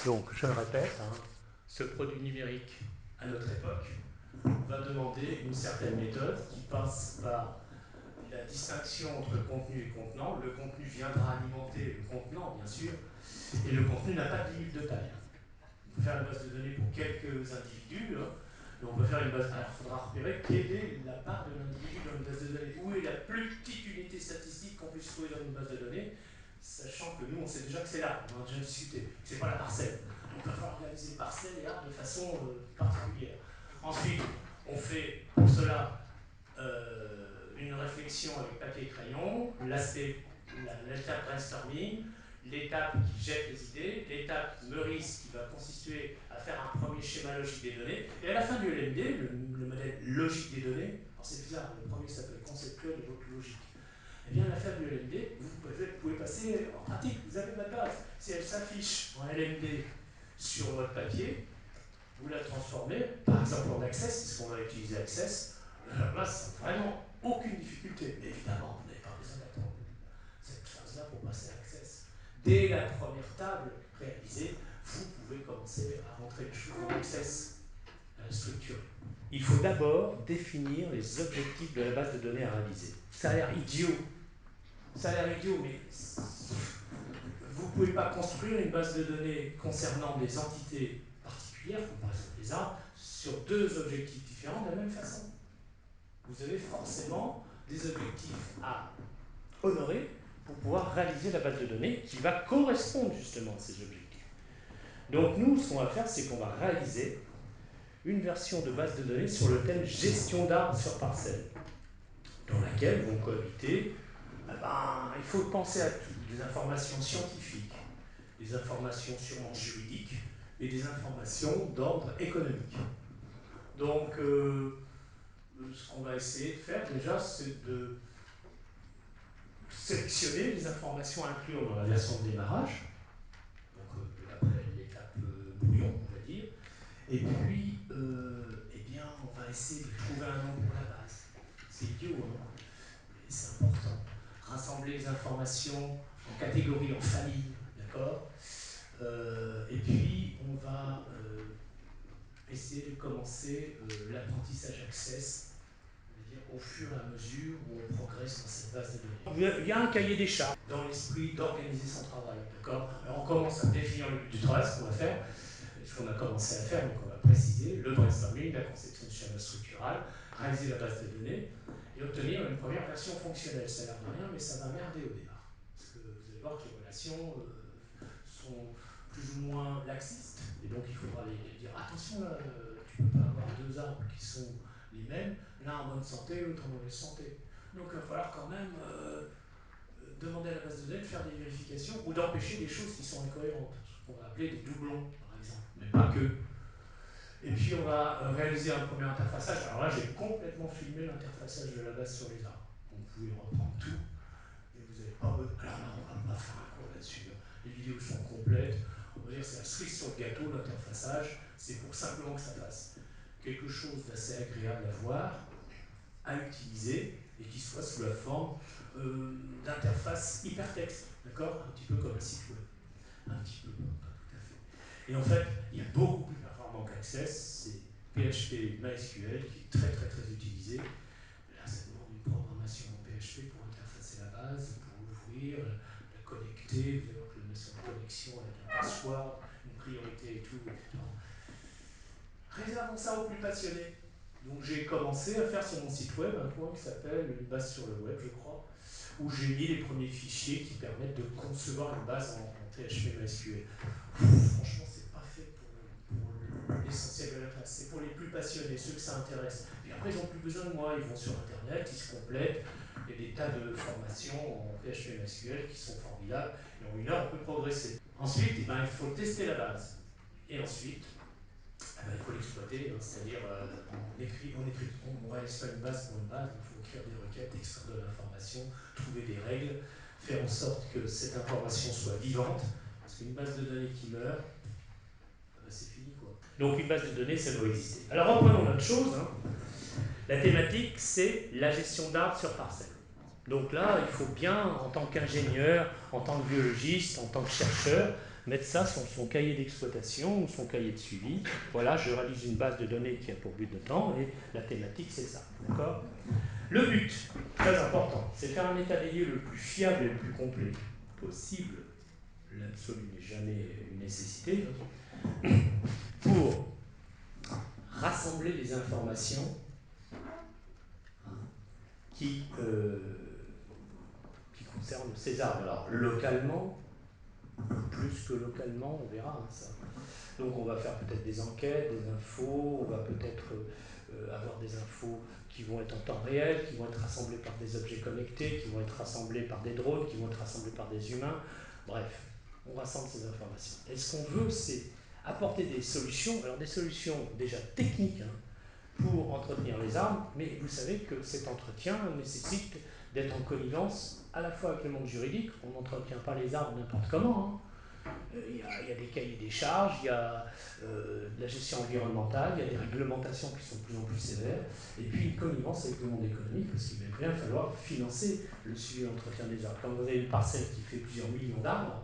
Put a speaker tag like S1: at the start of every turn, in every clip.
S1: Donc, je le répète, ce produit numérique, à notre époque, va demander une certaine méthode qui passe par la distinction entre contenu et contenant. Le contenu viendra alimenter le contenant, bien sûr, et le contenu n'a pas de limite de taille. On peut faire une base de données pour quelques individus, et on peut faire une base. Alors, il faudra repérer quelle est la part de l'individu dans une base de données. Où est la plus petite unité statistique qu'on puisse trouver dans une base de données, sachant que nous, on sait déjà que c'est l'arbre, on en a déjà discuté, c'est pas la parcelle. Donc, il va falloir organiser parcelle et arbre de façon particulière. Ensuite, on fait pour cela une réflexion avec papier et crayon, l'étape brainstorming, l'étape qui jette les idées, l'étape Meurice qui va consister à faire un premier schéma logique des données, et à la fin du LMD, le modèle logique des données, alors c'est bizarre, le premier s'appelle conceptuel et l'autre logique. Eh bien, à la fin du LMD, vous pouvez passer en pratique, vous avez votre base. Si elle s'affiche en LMD sur votre papier, vous la transformez, par exemple en Access, puisqu'on va utiliser Access, là, ça n'a vraiment aucune difficulté. Mais évidemment, vous n'avez pas besoin d'attendre cette phase-là pour passer à Access. Dès la première table réalisée, vous pouvez commencer à rentrer les choses en Access, à la structure. Il faut d'abord définir les objectifs de la base de données à réaliser. Ça a l'air idiot. Ça a l'air idiot, mais vous ne pouvez pas construire une base de données concernant des entités particulières, comme par exemple les arbres, sur deux objectifs différents de la même façon. Vous avez forcément des objectifs à honorer pour pouvoir réaliser la base de données qui va correspondre justement à ces objectifs. Donc nous, ce qu'on va faire, c'est qu'on va réaliser une version de base de données sur le thème gestion d'arbres sur parcelle, dans laquelle vont cohabiter, il faut penser à tout, des informations scientifiques, des informations sûrement juridiques et des informations d'ordre économique. Donc, ce qu'on va essayer de faire déjà, c'est de sélectionner les informations à inclure dans la version de démarrage, donc l'étape brouillon, on va dire, et puis, eh bien, on va essayer de trouver un nom pour la base. C'est idiot, mais c'est important. Rassembler les informations en catégories, en familles, d'accord. Et puis, on va essayer de commencer l'apprentissage Access, au fur et à mesure où on progresse dans cette base de données. Il y a un cahier des charges dans l'esprit d'organiser son travail, d'accord. Alors on commence à définir le but du travail, ce qu'on va faire, ce qu'on a commencé à faire, mais qu'on va préciser, le brainstorming, la conception de schéma structural, réaliser la base de données et obtenir une première version fonctionnelle. Ça a l'air de rien, mais ça va merder au départ. Parce que vous allez voir que les relations sont plus ou moins laxistes, et donc il faudra les dire attention, là, tu ne peux pas avoir deux arbres qui sont les mêmes, l'un en bonne santé, l'autre en mauvaise santé. Donc il va falloir quand même demander à la base de données de faire des vérifications ou d'empêcher des choses qui sont incohérentes, ce qu'on va appeler des doublons, par exemple, mais pas que. Et puis on va réaliser un premier interfaçage. Alors là, j'ai complètement filmé l'interfaçage de la base sur les arbres. Donc vous pouvez reprendre tout. Et vous n'avez pas besoin. Alors là, on ne va pas faire un cours là-dessus. Les vidéos sont complètes. On va dire que c'est la cerise sur le gâteau, l'interfaçage. C'est pour simplement que ça fasse quelque chose d'assez agréable à voir, à utiliser, et qui soit sous la forme d'interface hypertexte, d'accord. Un petit peu comme un site web. Un petit peu, pas tout à fait. Et en fait, il y a beaucoup plus performant qu'Access, c'est PHP MySQL qui est très très très utilisé. Là, ça demande une programmation en PHP pour interfacer la base, pour l'ouvrir, la connecter. Vous allez voir que la notion de connexion avec un password, une priorité et tout. Réservons ça aux plus passionnés. Donc j'ai commencé à faire sur mon site web un point qui s'appelle une base sur le web, je crois, où j'ai mis les premiers fichiers qui permettent de concevoir une base en PHP MySQL. Franchement, c'est pas fait pour l'essentiel de la classe. C'est pour les plus passionnés, ceux que ça intéresse. Et après, ils n'ont plus besoin de moi. Ils vont sur Internet, ils se complètent. Il y a des tas de formations en PHP MySQL qui sont formidables. Et en une heure, on peut progresser. Ensuite, il faut tester la base. Et ensuite, il faut l'exploiter, c'est-à-dire on réalise pas une base pour une base, il faut écrire des requêtes, extraire de l'information, trouver des règles, faire en sorte que cette information soit vivante, parce qu'une base de données qui meurt, c'est fini quoi. Donc une base de données, ça doit exister. Alors reprenons notre chose. La thématique, c'est la gestion d'arbres sur parcelle. Donc là, il faut bien, en tant qu'ingénieur, en tant que biologiste, en tant que chercheur, mettre ça sur son cahier d'exploitation ou son cahier de suivi. Voilà, je réalise une base de données qui a pour but de temps et la thématique c'est ça. D'accord ? Le but, très important, c'est faire un état des lieux le plus fiable et le plus complet possible. L'absolu n'est jamais une nécessité. Pour rassembler les informations qui concernent ces arbres. Alors, localement, plus que localement, on verra ça. Donc on va faire peut-être des enquêtes, des infos, on va peut-être avoir des infos qui vont être en temps réel, qui vont être rassemblées par des objets connectés, qui vont être rassemblées par des drones, qui vont être rassemblées par des humains. Bref, on rassemble ces informations. Et ce qu'on veut, c'est apporter des solutions, alors des solutions déjà techniques pour entretenir les arbres, mais vous savez que cet entretien nécessite d'être en connivence à la fois avec le monde juridique, on n'entretient pas les arbres n'importe comment, il y a des cahiers des charges, il y a de la gestion environnementale, il y a des réglementations qui sont de plus en plus sévères, et puis une connivence avec le monde économique, parce qu'il va bien falloir financer le suivi et l'entretien des arbres. Quand vous avez une parcelle qui fait plusieurs millions d'arbres,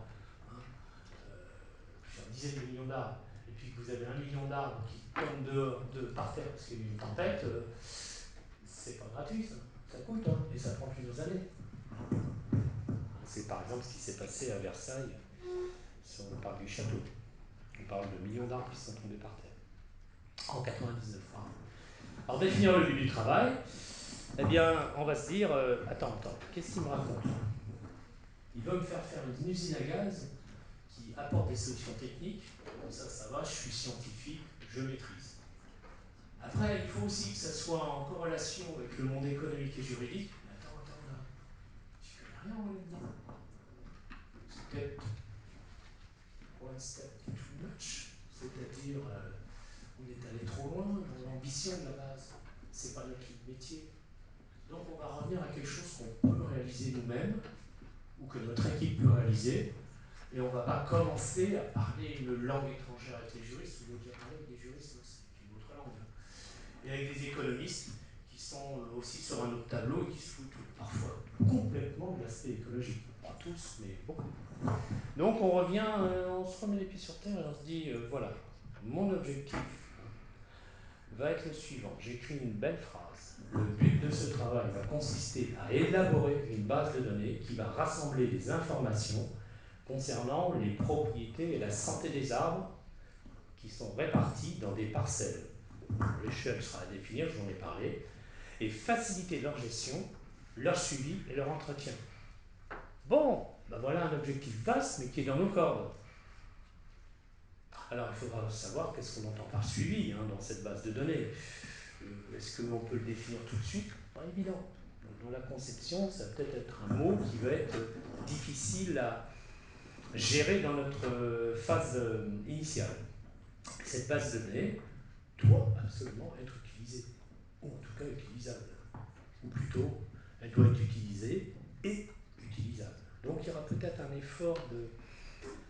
S1: plusieurs dizaines de millions d'arbres, et puis que vous avez 1 million d'arbres qui tombent par terre parce qu'il y a eu une tempête, c'est pas gratuit, ça coûte, et ça prend plusieurs années. C'est par exemple ce qui s'est passé à Versailles, si on parle du château. On parle de millions d'arbres qui sont tombés par terre. En 99 francs. Alors définir le but du travail, eh bien on va se dire, attends, qu'est-ce qu'il me raconte là ? Il veut me faire une usine à gaz qui apporte des solutions techniques, ça va, je suis scientifique, je maîtrise. Après, il faut aussi que ça soit en corrélation avec le monde économique et juridique. Mais attends, là, je connais rien moi là-dedans. C'est peut-être one step too much, c'est-à-dire on est allé trop loin dans l'ambition de la base. C'est pas notre métier. Donc on va revenir à quelque chose qu'on peut réaliser nous-mêmes ou que notre équipe peut réaliser. Et on ne va pas commencer à parler une langue étrangère avec les juristes. Vous devez parler avec des juristes, c'est une autre langue. Et avec des économistes qui sont aussi sur un autre tableau et qui se foutent parfois complètement de l'aspect écologique. Pas tous, mais beaucoup. Donc on revient, on se remet les pieds sur terre et on se dit, voilà, mon objectif va être le suivant. J'écris une belle phrase. Le but de ce travail va consister à élaborer une base de données qui va rassembler des informations concernant les propriétés et la santé des arbres qui sont répartis dans des parcelles. L'échelle sera à définir, j'en ai parlé, et faciliter leur gestion, leur suivi et leur entretien. Bon, ben voilà un objectif vaste, mais qui est dans nos cordes. Alors il faudra savoir qu'est-ce qu'on entend par suivi dans cette base de données. Est-ce qu'on peut le définir tout de suite ? Pas évident. Dans la conception, ça va peut-être être un mot qui va être difficile à gérer dans notre phase initiale. Cette base de données doit absolument être utilisée, ou en tout cas utilisable. Ou plutôt, elle doit être utilisée et utilisable. Donc il y aura peut-être un effort de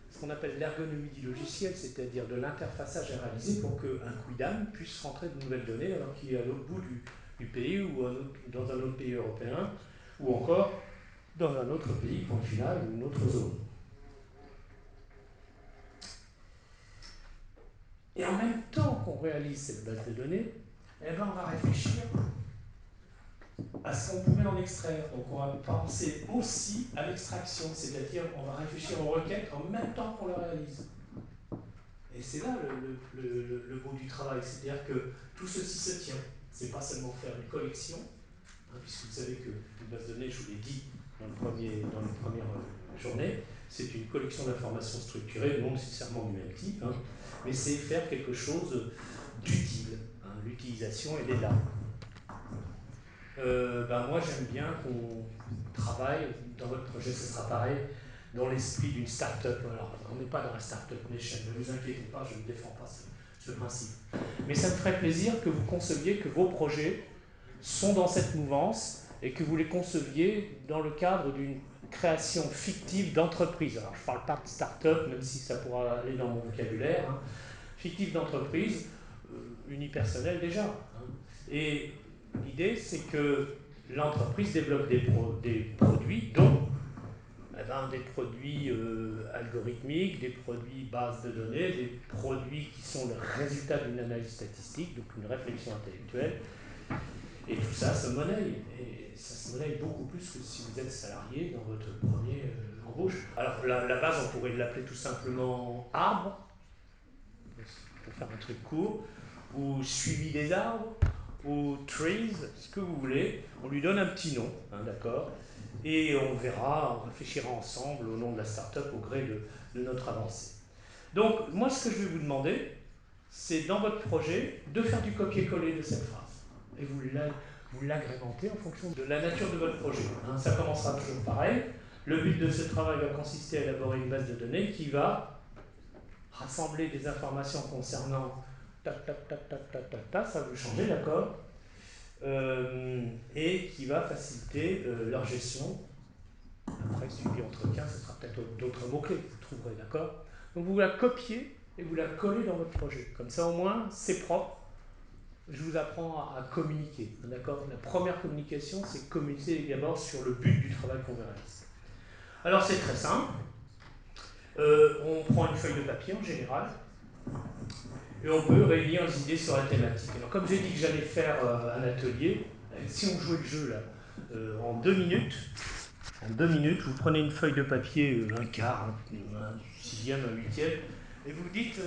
S1: ce qu'on appelle l'ergonomie du logiciel, c'est-à-dire de l'interfaçage à réaliser pour qu'un quidam puisse rentrer de nouvelles données alors qu'il est à l'autre bout du pays ou dans un autre pays européen, ou encore dans un autre pays, point final, ou une autre zone. Et en même temps qu'on réalise cette base de données, eh ben on va réfléchir à ce qu'on pouvait en extraire. Donc on va penser aussi à l'extraction, c'est-à-dire on va réfléchir aux requêtes en même temps qu'on les réalise. Et c'est là le beau du travail, c'est-à-dire que tout ceci se tient. C'est pas seulement faire une collection, puisque vous savez qu'une base de données, je vous l'ai dit dans les premières journées, c'est une collection d'informations structurées, non nécessairement du même type, mais c'est faire quelque chose d'utile. L'utilisation, elle est là. Moi, j'aime bien qu'on travaille, dans votre projet, ce sera pareil, dans l'esprit d'une start-up. Alors, on n'est pas dans la start-up nation, ne vous inquiétez pas, je ne défends pas ce principe. Mais ça me ferait plaisir que vous conceviez que vos projets sont dans cette mouvance et que vous les conceviez dans le cadre d'une création fictive d'entreprise. Alors, je ne parle pas de start-up, même si ça pourra aller dans mon vocabulaire. Fictive d'entreprise, unipersonnelle déjà. Et l'idée, c'est que l'entreprise développe des produits dont eh ben, des produits algorithmiques, des produits bases de données, des produits qui sont le résultat d'une analyse statistique, donc une réflexion intellectuelle. Et tout ça se monnaie. Et ça se monnaie beaucoup plus que si vous êtes salarié dans votre premier embauche. Alors la base, on pourrait l'appeler tout simplement arbre, pour faire un truc court, ou suivi des arbres, ou trees, ce que vous voulez. On lui donne un petit nom, hein, d'accord? Et on verra, on réfléchira ensemble au nom de la start-up au gré de notre avancée. Donc, moi, ce que je vais vous demander, c'est dans votre projet de faire du copier-coller de cette phrase. Et vous l'agrémentez en fonction de la nature de votre projet. Hein, ça commencera toujours pareil. Le but de ce travail va consister à élaborer une base de données qui va rassembler des informations concernant tac, tac, tac, tac, tac, tac, tac, ça va vous changer, d'accord, et qui va faciliter leur gestion. Après, suivi entretien, ce sera peut-être d'autres mots-clés que vous trouverez, d'accord. Donc vous la copiez et vous la collez dans votre projet. Comme ça, au moins, c'est propre. Je vous apprends à communiquer, d'accord. La première communication, c'est communiquer d'abord sur le but du travail qu'on va réaliser. Alors, c'est très simple. On prend une feuille de papier en général et on peut réunir les idées sur la thématique. Alors, comme j'ai dit que j'allais faire un atelier, si on jouait le jeu là, en 2 minutes, vous prenez une feuille de papier, un quart, un sixième, un huitième, et vous dites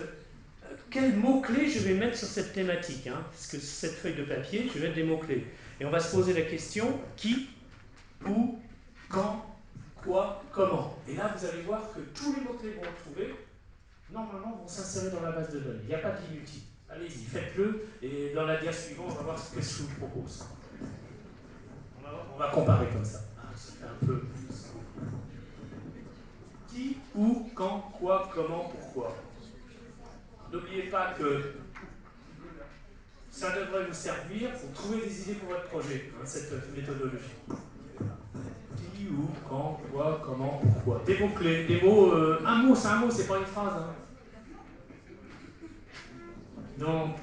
S1: quels mots-clés je vais mettre sur cette thématique. Hein, parce que sur cette feuille de papier, je vais mettre des mots-clés. Et on va se poser la question qui, où, quand, quoi, comment. Et là, vous allez voir que tous les mots-clés que vous retrouvez, normalement, vont s'insérer dans la base de données. Il n'y a pas d'inutile. Allez-y, faites-le. Et dans la dia suivante, on va voir ce que je vous propose. On va comparer comme ça. Ça fait un peu qui, où, quand, quoi, comment, pourquoi. N'oubliez pas que ça devrait vous servir pour trouver des idées pour votre projet, hein, cette méthodologie. Qui, où, quand, quoi, comment, pourquoi. Des mots-clés, des mots. Un mot, c'est pas une phrase. Hein. Donc,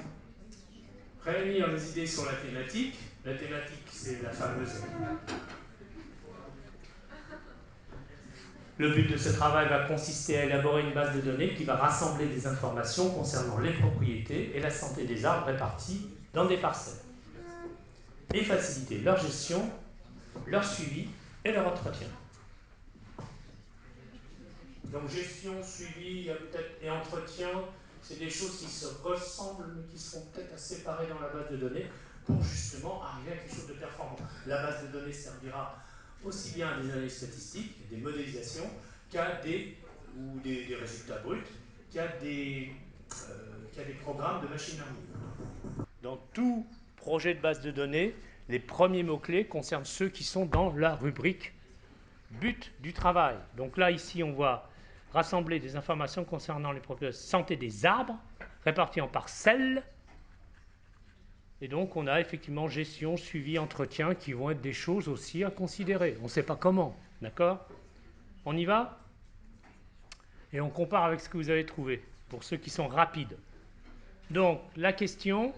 S1: réunir les idées sur la thématique. La thématique, c'est la fameuse. Le but de ce travail va consister à élaborer une base de données qui va rassembler des informations concernant les propriétés et la santé des arbres répartis dans des parcelles et faciliter leur gestion, leur suivi et leur entretien. Donc gestion, suivi et entretien, c'est des choses qui se ressemblent mais qui seront peut-être à séparer dans la base de données pour justement arriver à quelque chose de performant. La base de données servira aussi bien à des analyses statistiques, des modélisations, qu'à des résultats bruts, qu'à des programmes de machine learning. Dans tout projet de base de données, les premiers mots-clés concernent ceux qui sont dans la rubrique but du travail. Donc là, ici, on voit rassembler des informations concernant les propriétés de santé des arbres, répartis en parcelles. Et donc, on a effectivement gestion, suivi, entretien, qui vont être des choses aussi à considérer. On ne sait pas comment, d'accord? On y va? Et on compare avec ce que vous avez trouvé, pour ceux qui sont rapides. Donc, la question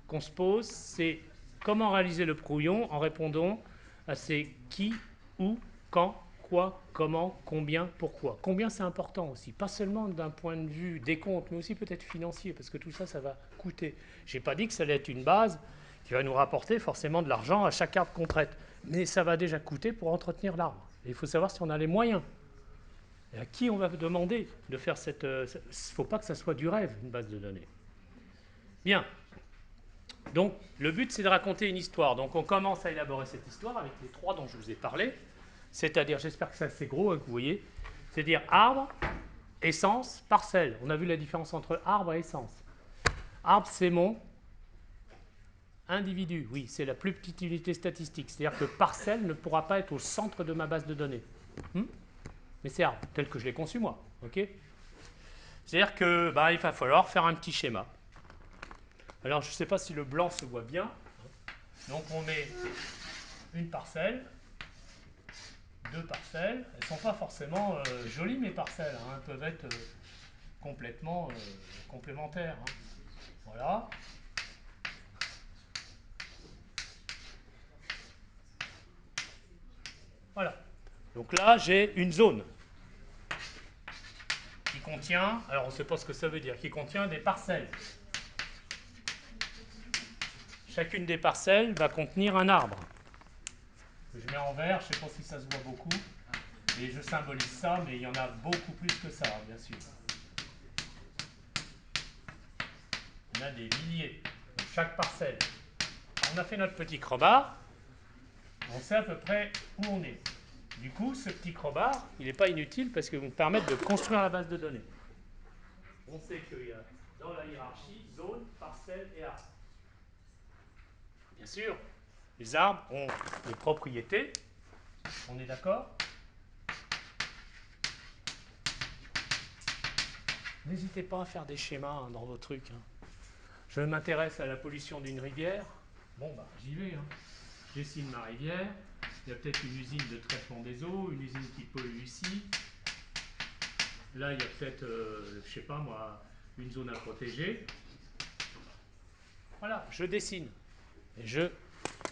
S1: qu'on se pose, c'est comment réaliser le brouillon en répondant à ces qui, où, quand, quoi, comment, combien, pourquoi. Combien, c'est important aussi, pas seulement d'un point de vue des comptes, mais aussi peut-être financier, parce que tout ça, ça va coûter. Je n'ai pas dit que ça allait être une base qui va nous rapporter forcément de l'argent à chaque arbre qu'on traite, mais ça va déjà coûter pour entretenir l'arbre. Et il faut savoir si on a les moyens. Et à qui on va demander de faire cette... Il ne faut pas que ça soit du rêve, une base de données. Bien. Donc, le but, c'est de raconter une histoire. Donc, on commence à élaborer cette histoire avec les 3 dont je vous ai parlé. C'est-à-dire, j'espère que c'est assez gros, hein, que vous voyez. C'est-à-dire arbre, essence, parcelle. On a vu la différence entre arbre et essence. Arbre, c'est mon individu. Oui, c'est la plus petite unité statistique. C'est-à-dire que parcelle ne pourra pas être au centre de ma base de données. Mais c'est arbre, tel que je l'ai conçu moi. Okay. C'est-à-dire que il va falloir faire un petit schéma. Alors, je ne sais pas si le blanc se voit bien. Donc, on met une parcelle, 2 parcelles. Elles ne sont pas forcément jolies, mes parcelles. Hein. Elles peuvent être complètement complémentaires. Hein. Voilà. Voilà. Donc là, j'ai une zone qui contient, alors on ne sait pas ce que ça veut dire, qui contient des parcelles. Chacune des parcelles va contenir un arbre. Que je mets en vert, je ne sais pas si ça se voit beaucoup. Et je symbolise ça, mais il y en a beaucoup plus que ça, bien sûr. Il y en a des milliers. Donc chaque parcelle. On a fait notre petit crowbar. On sait à peu près où on est. Du coup, ce petit crowbar, il n'est pas inutile parce qu'il va nous permettre de construire la base de données. On sait qu'il y a dans la hiérarchie zone, parcelle et arbre. Bien sûr, les arbres ont des propriétés. On est d'accord? N'hésitez pas à faire des schémas dans vos trucs. Je m'intéresse à la pollution d'une rivière. Bon, bah, j'y vais. Je dessine ma rivière. Il y a peut-être une usine de traitement des eaux, une usine qui pollue ici. Là, il y a peut-être, je sais pas moi, une zone à protéger. Voilà, je dessine. Et je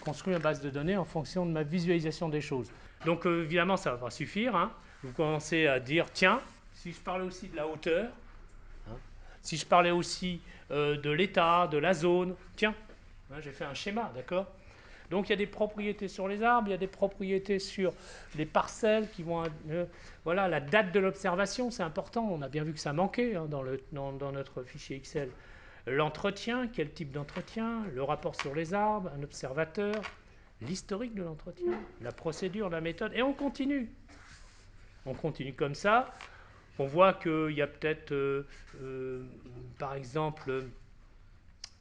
S1: construis une base de données en fonction de ma visualisation des choses. Donc, évidemment, ça ne va pas suffire. Vous commencez à dire, tiens, si je parlais aussi de la hauteur, si je parlais aussi de l'état, de la zone, tiens, j'ai fait un schéma, d'accord? Donc il y a des propriétés sur les arbres, il y a des propriétés sur les parcelles qui vont... voilà, la date de l'observation, c'est important. On a bien vu que ça manquait dans notre fichier Excel. L'entretien, quel type d'entretien, le rapport sur les arbres, un observateur, l'historique de l'entretien, la procédure, la méthode, et on continue. On continue comme ça. On voit qu'il y a peut-être, par exemple,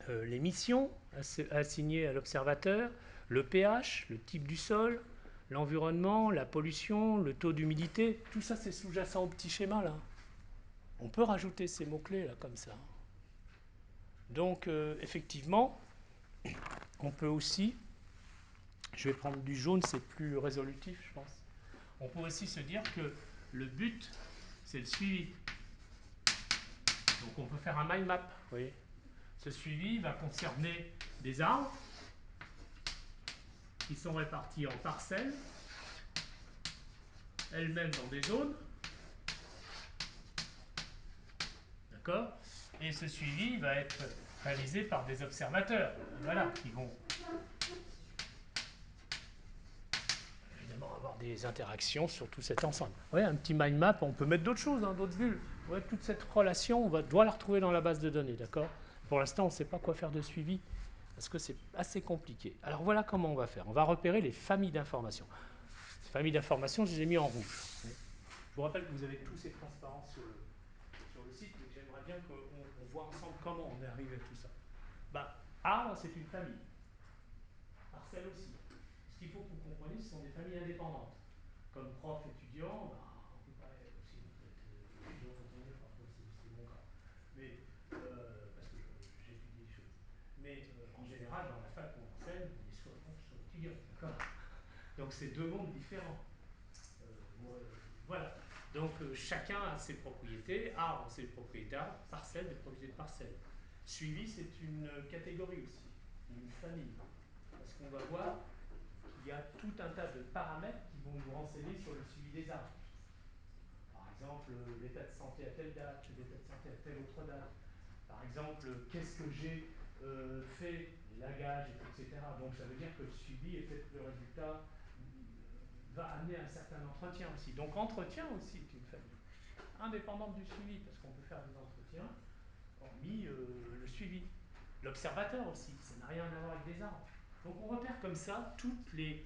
S1: les missions assignées à l'observateur, le pH, le type du sol, l'environnement, la pollution, le taux d'humidité, tout ça c'est sous-jacent au petit schéma là. On peut rajouter ces mots-clés là comme ça. Donc effectivement, on peut aussi, je vais prendre du jaune, c'est plus résolutif je pense, on peut aussi se dire que le but c'est le suivi. Donc on peut faire un mind map, vous voyez. Ce suivi va concerner des arbres qui sont répartis en parcelles, elles-mêmes dans des zones. D'accord? Et ce suivi va être réalisé par des observateurs, voilà, qui vont évidemment avoir des interactions sur tout cet ensemble. Ouais, un petit mind map, on peut mettre d'autres choses, d'autres bulles. Ouais, toute cette relation, doit la retrouver dans la base de données, d'accord? Pour l'instant, on ne sait pas quoi faire de suivi, parce que c'est assez compliqué. Alors voilà comment on va faire. On va repérer les familles d'informations. Ces familles d'informations, je les ai mis en rouge. Je vous rappelle que vous avez tous ces transparences sur le site, mais j'aimerais bien qu'on voit ensemble comment on est arrivé à tout ça. Bah, A, c'est une famille. Parcelle aussi. Ce qu'il faut que vous compreniez, ce sont des familles indépendantes. Comme prof, étudiant, bah, on peut pas aussi être étudiant quand on est prof, c'est mon cas. Mais, parce que j'étudie les choses. Mais en général, dans la fac où on enseigne, on est soit prof, soit étudiant. D'accord? Donc c'est deux mondes différents. Voilà. Donc chacun a ses propriétés. Arbre, c'est les propriétés arbres. Parcelle, des propriétés de parcelles. Suivi, c'est une catégorie aussi, une famille. Parce qu'on va voir qu'il y a tout un tas de paramètres qui vont nous renseigner sur le suivi des arbres. Par exemple, l'état de santé à telle date, l'état de santé à telle autre date. Par exemple, qu'est-ce que j'ai fait, les lagages, etc. Donc ça veut dire que le suivi est peut-être le résultat va amener un certain entretien aussi. Donc entretien aussi est une famille indépendante du suivi, parce qu'on peut faire des entretiens, hormis le suivi. L'observateur aussi, ça n'a rien à voir avec des arbres. Donc on repère comme ça toutes les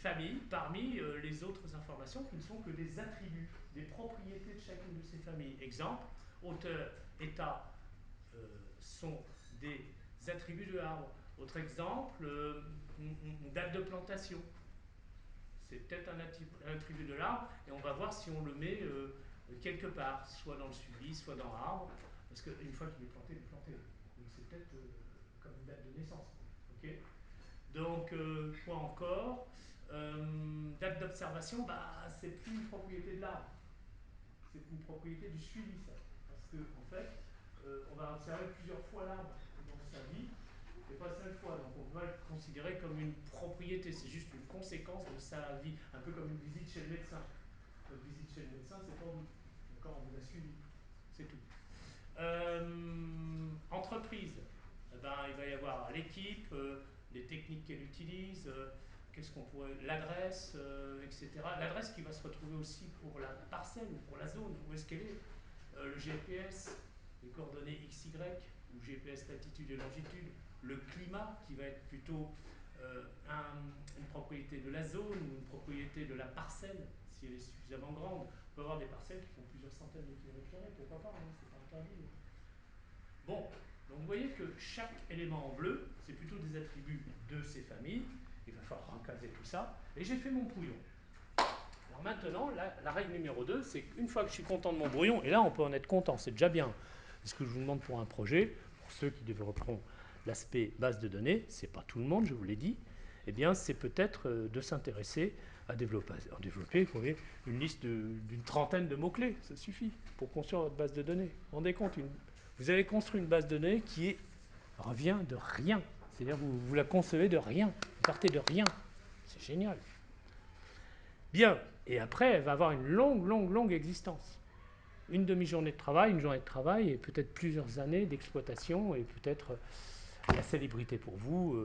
S1: familles parmi les autres informations qui ne sont que des attributs, des propriétés de chacune de ces familles. Exemple, hauteur, état sont des attributs de l'arbre. Autre exemple, une date de plantation. C'est peut-être un attribut de l'arbre, et on va voir si on le met quelque part, soit dans le suivi, soit dans l'arbre, parce qu'une fois qu'il est planté, il est planté. Donc c'est peut-être comme une date de naissance. Okay. Donc, quoi encore, date d'observation, bah, c'est plus une propriété de l'arbre, c'est une propriété du suivi, ça. Parce qu'en fait, on va observer plusieurs fois l'arbre dans sa vie, et pas 5 fois. Donc on peut pas le considérer comme une propriété, c'est juste une conséquence de sa vie, un peu comme une visite chez le médecin. Votre visite chez le médecin, c'est pour vous. D'accord, on vous a suivi. C'est tout. Entreprise, eh ben, il va y avoir l'équipe, les techniques qu'elle utilise, qu'est-ce qu'on pourrait, l'adresse, etc. L'adresse qui va se retrouver aussi pour la parcelle ou pour la zone, où est-ce qu'elle est. Le GPS, les coordonnées XY, ou GPS latitude et longitude, le climat qui va être plutôt une propriété de la zone ou une propriété de la parcelle, si elle est suffisamment grande. On peut avoir des parcelles qui font plusieurs centaines de kilomètres carrés, pourquoi pas, hein, c'est pas interdit. Bon, donc vous voyez que chaque élément en bleu, c'est plutôt des attributs de ces familles. Il va falloir recaser tout ça. Et j'ai fait mon brouillon. Alors maintenant, la règle numéro 2, c'est qu'une fois que je suis content de mon brouillon, et là on peut en être content, c'est déjà bien. Ce que je vous demande pour un projet, pour ceux qui développeront l'aspect base de données, c'est pas tout le monde, je vous l'ai dit, eh bien c'est peut-être de s'intéresser à développer vous voyez, une liste d'une trentaine de mots-clés, ça suffit pour construire votre base de données. Vous vous rendez compte, vous avez construit une base de données qui revient de rien. C'est-à-dire que vous la concevez de rien, vous partez de rien. C'est génial. Bien, et après, elle va avoir une longue existence. Une demi-journée de travail, une journée de travail, et peut-être plusieurs années d'exploitation, et peut-être la célébrité pour vous,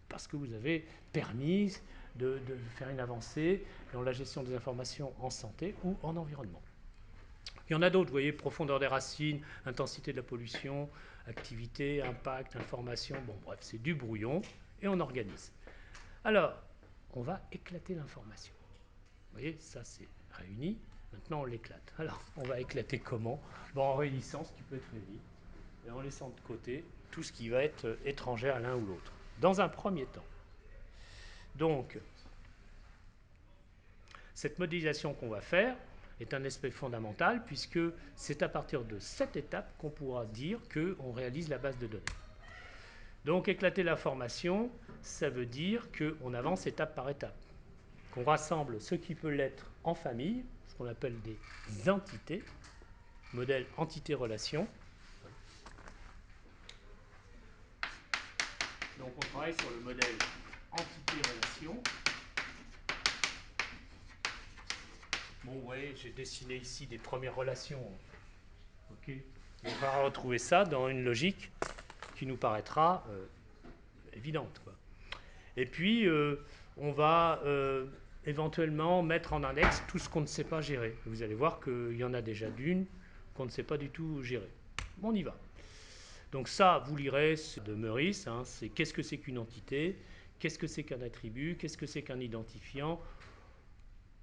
S1: parce que vous avez permis de faire une avancée dans la gestion des informations en santé ou en environnement. Il y en a d'autres, vous voyez, profondeur des racines, intensité de la pollution, activité, impact, information, bon bref, c'est du brouillon, et on organise. Alors, on va éclater l'information. Vous voyez, ça c'est réuni. Maintenant, on l'éclate. Alors, on va éclater comment? Bon, en réunissant ce qui peut être réuni et en laissant de côté tout ce qui va être étranger à l'un ou l'autre. Dans un premier temps. Donc, cette modélisation qu'on va faire est un aspect fondamental puisque c'est à partir de cette étape qu'on pourra dire qu'on réalise la base de données. Donc, éclater l'information, ça veut dire qu'on avance étape par étape. Qu'on rassemble ce qui peut l'être en famille, ce qu'on appelle des entités, modèle entité-relation. Donc on travaille sur le modèle entité-relation. Bon, ouais, j'ai dessiné ici des premières relations. Ok. On va retrouver ça dans une logique qui nous paraîtra évidente, quoi. Et puis, on va éventuellement mettre en index tout ce qu'on ne sait pas gérer. Vous allez voir qu'il y en a déjà d'une qu'on ne sait pas du tout gérer. Bon, on y va. Donc ça, vous lirez, c'est de Meurice, hein, c'est qu'est-ce que c'est qu'une entité, qu'est-ce que c'est qu'un attribut, qu'est-ce que c'est qu'un identifiant.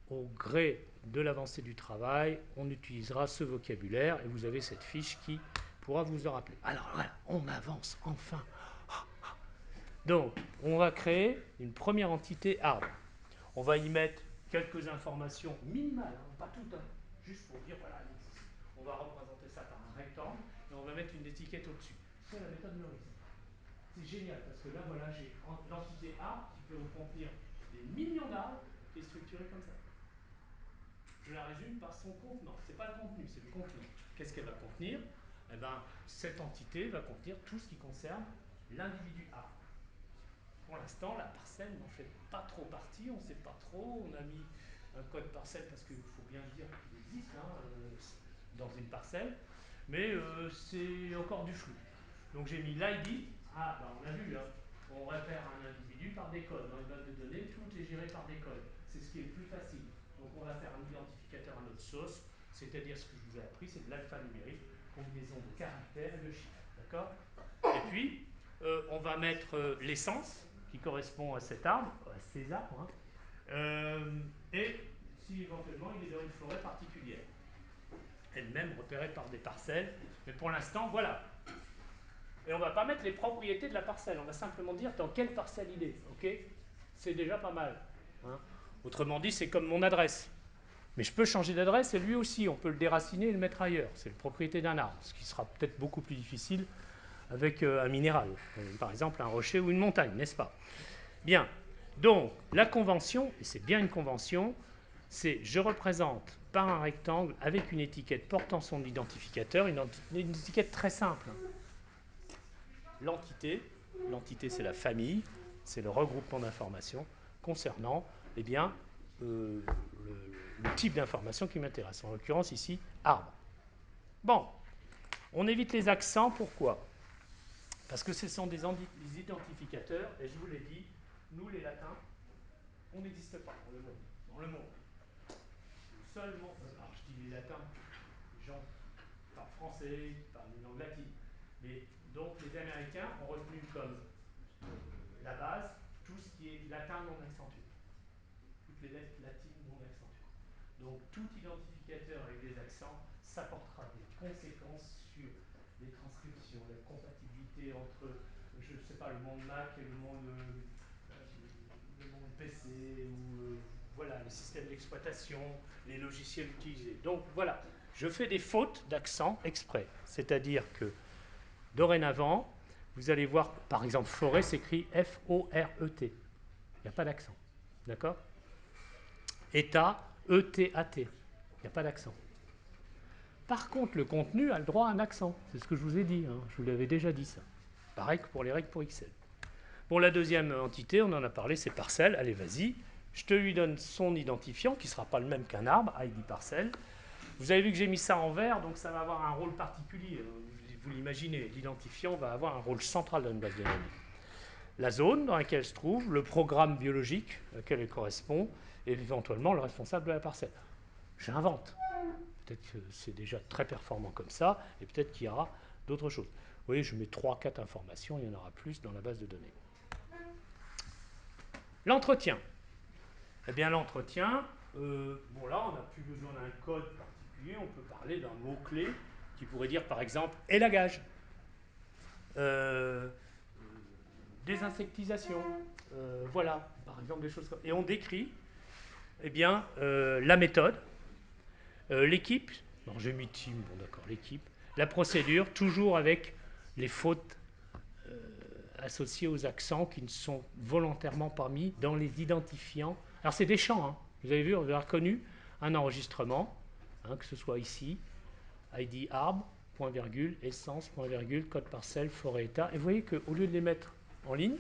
S1: Au gré de l'avancée du travail, on utilisera ce vocabulaire et vous avez cette fiche qui pourra vous en rappeler. Alors voilà, on avance enfin. Donc, on va créer une première entité arbre. On va y mettre quelques informations minimales, hein, pas toutes, hein, juste pour dire voilà, elle existe. On va représenter ça par un rectangle et on va mettre une étiquette au-dessus. C'est la méthode Meurice. C'est génial parce que là, voilà, j'ai l'entité arbre qui peut vous contenir des millions d'arbres qui est structurée comme ça. Je la résume par son contenant. Ce n'est pas le contenu, c'est le contenu. Qu'est-ce qu'elle va contenir? Eh bien, cette entité va contenir tout ce qui concerne l'individu arbre. Pour l'instant, la parcelle n'en fait pas trop partie, on ne sait pas trop. On a mis un code parcelle parce qu'il faut bien dire qu'il existe dans une parcelle, mais c'est encore du flou. Donc j'ai mis l'ID. Ah, bah on a vu, hein. On réfère un individu par des codes. Dans une base de données, tout est géré par des codes. C'est ce qui est le plus facile. Donc on va faire un identificateur à notre sauce, c'est-à-dire ce que je vous ai appris, c'est de l'alphanumérique, combinaison de caractères et de chiffres. D'accord? Et puis, on va mettre l'essence qui correspond à cet arbre, à ces arbres, hein, et si éventuellement il est dans une forêt particulière, elle-même repérée par des parcelles, mais pour l'instant, voilà. Et on ne va pas mettre les propriétés de la parcelle, on va simplement dire dans quelle parcelle il est, ok? C'est déjà pas mal. Hein. Autrement dit, c'est comme mon adresse. Mais je peux changer d'adresse et lui aussi, on peut le déraciner et le mettre ailleurs. C'est la propriété d'un arbre, ce qui sera peut-être beaucoup plus difficile avec un minéral, par exemple un rocher ou une montagne, n'est-ce pas? Bien, donc la convention, et c'est bien une convention, c'est je représente par un rectangle avec une étiquette portant son identificateur, une étiquette très simple. L'entité, L'entité, c'est la famille, c'est le regroupement d'informations concernant eh bien, le type d'information qui m'intéresse. En l'occurrence, ici, arbre. Bon, on évite les accents, pourquoi? Parce que ce sont des identificateurs, et je vous l'ai dit, nous les latins, on n'existe pas dans le monde. Dans le monde. Seulement, alors je dis les latins, les gens qui parlent français, qui parlent une langue latine. Mais donc les Américains ont retenu comme la base tout ce qui est latin non accentué. Toutes les lettres latines non accentuées. Donc tout identificateur avec des accents, ça portera des conséquences sur les transcriptions, la compatibilité entre, je ne sais pas, le monde Mac et le monde PC, ou voilà, les systèmes d'exploitation, les logiciels utilisés. Donc voilà, je fais des fautes d'accent exprès. C'est-à-dire que dorénavant, vous allez voir, par exemple, forêt s'écrit F-O-R-E-T. Il n'y a pas d'accent. D'accord? État, E-T-A-T. Il n'y a pas d'accent. Par contre, le contenu a le droit à un accent. C'est ce que je vous ai dit. Hein. Je vous l'avais déjà dit ça. Pareil que pour les règles pour Excel. Bon, la deuxième entité, on en a parlé, c'est parcelle. Allez, vas-y. Je te lui donne son identifiant, qui ne sera pas le même qu'un arbre, ID parcelle. Vous avez vu que j'ai mis ça en vert, donc ça va avoir un rôle particulier. Vous l'imaginez, l'identifiant va avoir un rôle central dans une base de données. La zone dans laquelle se trouve, le programme biologique auquel elle correspond, et éventuellement le responsable de la parcelle. J'invente. Peut-être que c'est déjà très performant comme ça, et peut-être qu'il y aura d'autres choses. Vous voyez, je mets 3-4 informations, il y en aura plus dans la base de données. L'entretien. Eh bien, l'entretien, bon là, on n'a plus besoin d'un code particulier, on peut parler d'un mot-clé qui pourrait dire, par exemple, élagage, désinsectisation, voilà, par exemple, des choses comme ça. Et on décrit, eh bien, la méthode, l'équipe, non, j'ai mis team, bon d'accord, l'équipe, la procédure, toujours avec les fautes associées aux accents qui ne sont volontairement pas mis dans les identifiants. Alors c'est des champs, hein. Vous avez vu, on a reconnu un enregistrement, hein, que ce soit ici, ID arbre, point virgule, essence, point virgule, code parcelle, forêt état. Et vous voyez qu'au lieu de les mettre en ligne,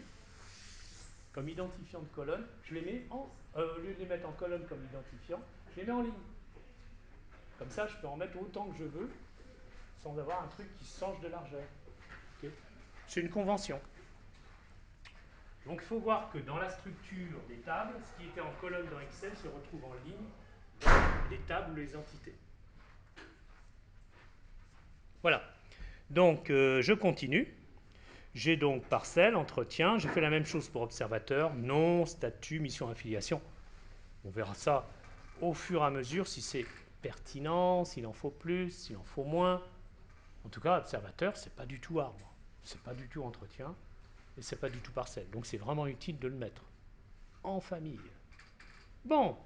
S1: comme identifiant de colonne, je les mets au lieu de les mettre en colonne comme identifiant, je les mets en ligne. Comme ça, je peux en mettre autant que je veux, sans avoir un truc qui change de largeur. Okay. C'est une convention. Donc il faut voir que dans la structure des tables, ce qui était en colonne dans Excel se retrouve en ligne dans les tables ou les entités. Voilà. Donc je continue. J'ai donc parcelle, entretien. J'ai fait la même chose pour observateur, nom, statut, mission, affiliation. On verra ça au fur et à mesure si c'est pertinent, s'il en faut plus, s'il en faut moins. En tout cas, observateur, c'est pas du tout arbre, c'est pas du tout entretien, et c'est pas du tout parcelle. Donc c'est vraiment utile de le mettre en famille. Bon,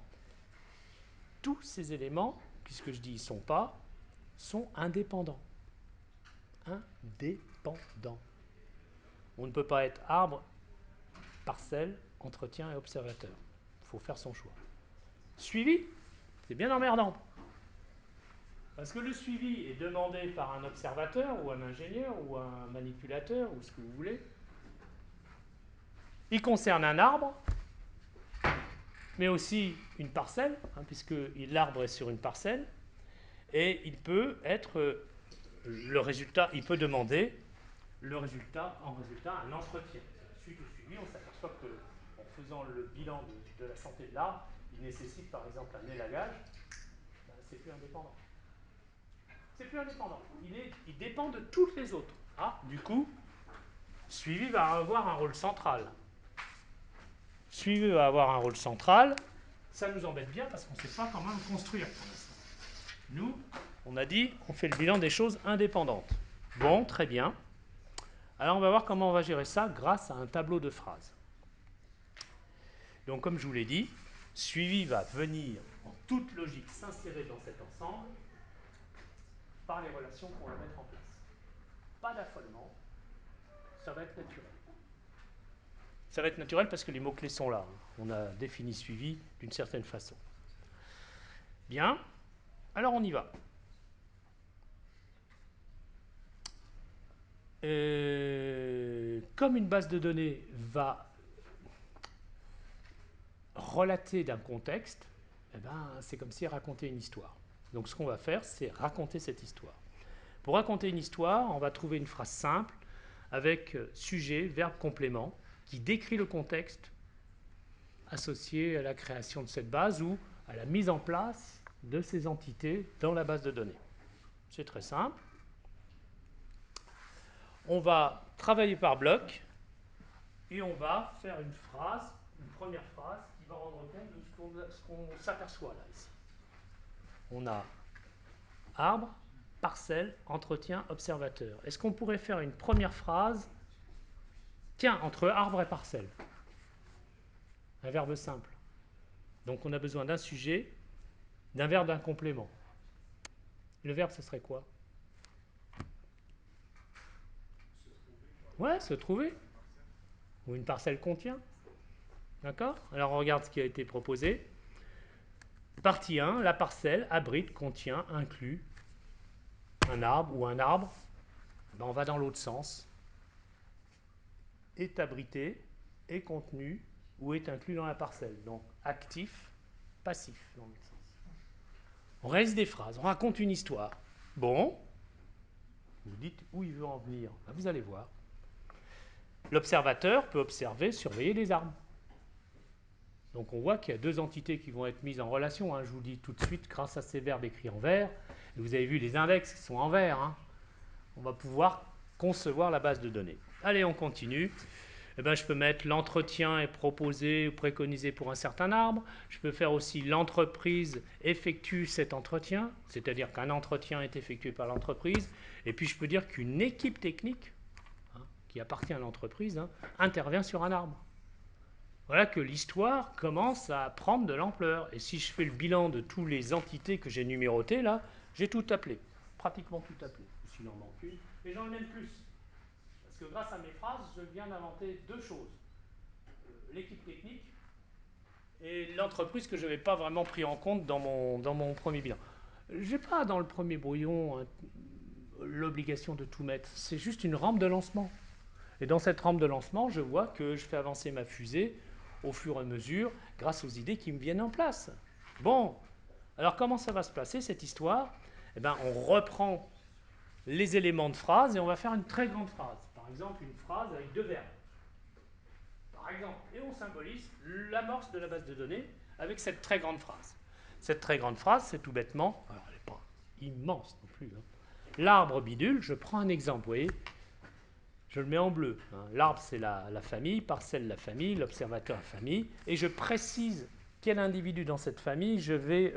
S1: tous ces éléments, puisque je dis ils sont pas, sont indépendants. Indépendants. On ne peut pas être arbre, parcelle, entretien et observateur. Il faut faire son choix. Suivi, c'est bien emmerdant. Parce que le suivi est demandé par un observateur ou un ingénieur ou un manipulateur ou ce que vous voulez. Il concerne un arbre, mais aussi une parcelle, hein, puisque l'arbre est sur une parcelle, et il peut être le résultat, il peut demander le résultat en résultat un entretien. Suite au suivi, on s'aperçoit que en faisant le bilan de la santé de l'arbre, il nécessite par exemple un élagage, ben, c'est plus indépendant. C'est plus indépendant. Il dépend de toutes les autres. Ah, du coup, suivi va avoir un rôle central. Suivi va avoir un rôle central. Ça nous embête bien parce qu'on ne sait pas comment le construire pour l'instant. Nous, on a dit, on fait le bilan des choses indépendantes. Bon, très bien. Alors on va voir comment on va gérer ça grâce à un tableau de phrases. Donc comme je vous l'ai dit, suivi va venir en toute logique s'insérer dans cet ensemble par les relations qu'on va mettre en place. Pas d'affolement, ça va être naturel. Ça va être naturel parce que les mots-clés sont là. On a défini suivi d'une certaine façon. Bien, alors on y va.
S2: comme une base de données va relater d'un contexte, eh ben, c'est comme si elle racontait une histoire. Donc ce qu'on va faire, c'est raconter cette histoire. Pour raconter une histoire, on va trouver une phrase simple avec sujet, verbe, complément, qui décrit le contexte associé à la création de cette base ou à la mise en place de ces entités dans la base de données. C'est très simple. On va travailler par bloc et on va faire une phrase, une première phrase qui va rendre compte de ce qu'on s'aperçoit là ici. On a arbre, parcelle, entretien, observateur. Est-ce qu'on pourrait faire une première phrase, tiens, entre arbre et parcelle? Un verbe simple. Donc on a besoin d'un sujet, d'un verbe, d'un complément. Le verbe, ce serait quoi? Ouais, se trouver. Ou une parcelle contient. D'accord? Alors on regarde ce qui a été proposé. Partie 1, la parcelle abrite, contient, inclut un arbre ou un arbre. Ben, on va dans l'autre sens. Est abrité, est contenu ou est inclus dans la parcelle. Donc actif, passif dans l'autre sens. On réalise des phrases, on raconte une histoire. Bon, vous dites où il veut en venir. Ben, vous allez voir. L'observateur peut observer, surveiller les arbres. Donc on voit qu'il y a deux entités qui vont être mises en relation. Hein. Je vous dis tout de suite, grâce à ces verbes écrits en vert, et vous avez vu les index qui sont en vert, hein, on va pouvoir concevoir la base de données. Allez, on continue. Eh ben, je peux mettre l'entretien est proposé ou préconisé pour un certain arbre. Je peux faire aussi l'entreprise effectue cet entretien, c'est-à-dire qu'un entretien est effectué par l'entreprise. Et puis je peux dire qu'une équipe technique, hein, qui appartient à l'entreprise, hein, intervient sur un arbre. Voilà que l'histoire commence à prendre de l'ampleur. Et si je fais le bilan de toutes les entités que j'ai numérotées, là, j'ai tout appelé. Pratiquement tout appelé. S'il en manque une. Et j'en ai même plus. Parce que grâce à mes phrases, je viens d'inventer deux choses. L'équipe technique et l'entreprise que je n'avais pas vraiment pris en compte dans mon premier bilan. Je n'ai pas dans le premier brouillon l'obligation de tout mettre. C'est juste une rampe de lancement. Et dans cette rampe de lancement, je vois que je fais avancer ma fusée au fur et à mesure grâce aux idées qui me viennent en place. Bon, alors comment ça va se passer cette histoire? Eh bien, on reprend les éléments de phrase et on va faire une très grande phrase. Par exemple, une phrase avec deux verbes. Par exemple, et on symbolise l'amorce de la base de données avec cette très grande phrase. Cette très grande phrase, c'est tout bêtement, alors elle n'est pas immense non plus, hein. L'arbre bidule, je prends un exemple, vous voyez, je le mets en bleu. Hein. L'arbre, c'est la famille, parcelle, la famille, l'observateur, la famille, et je précise quel individu dans cette famille je vais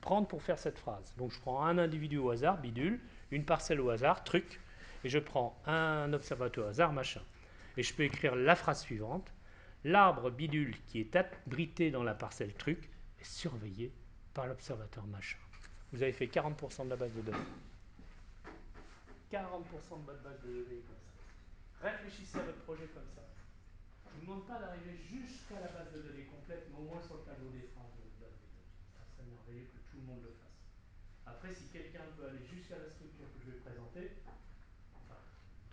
S2: prendre pour faire cette phrase. Donc je prends un individu au hasard, bidule, une parcelle au hasard, truc, et je prends un observateur au hasard, machin. Et je peux écrire la phrase suivante. L'arbre bidule qui est abrité dans la parcelle truc est surveillé par l'observateur machin. Vous avez fait 40% de la base de données. 40% de votre base de données comme ça. Réfléchissez à votre projet comme ça. Je ne vous demande pas d'arriver jusqu'à la base de données complète, mais au moins sur le tableau des phrases de votre base de données. Ça serait merveilleux que tout le monde le fasse. Après, si quelqu'un peut aller jusqu'à la structure que je vais présenter, enfin,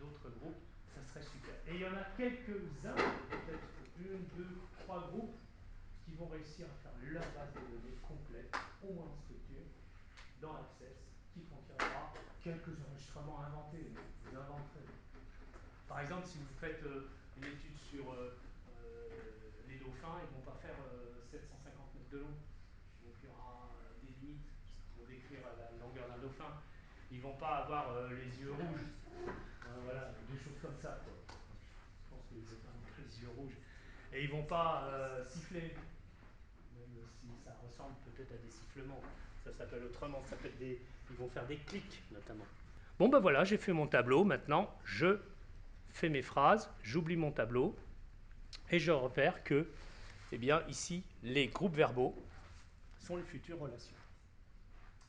S2: d'autres groupes, ça serait super. Et il y en a quelques-uns, peut-être une, deux, trois groupes, qui vont réussir à faire leur base de données complète, au moins en structure, dans Access, qui contiendra quelques enregistrements inventés. Vous inventerez. Par exemple, si vous faites une étude sur les dauphins, ils ne vont pas faire 750 mètres de long. Donc il y aura des limites pour décrire la longueur d'un dauphin. Ils ne vont pas avoir les yeux rouges. Voilà, des choses comme ça. Quoi. Je pense que les dauphins n'ont pas les yeux rouges. Et ils ne vont pas siffler. Même si ça ressemble peut-être à des sifflements. Ça s'appelle autrement. Ça s'appelle ils vont faire des clics, notamment. Bon, ben voilà, j'ai fait mon tableau. Maintenant, je fais mes phrases, j'oublie mon tableau. Et je repère que, eh bien, ici, les groupes verbaux sont les futures relations.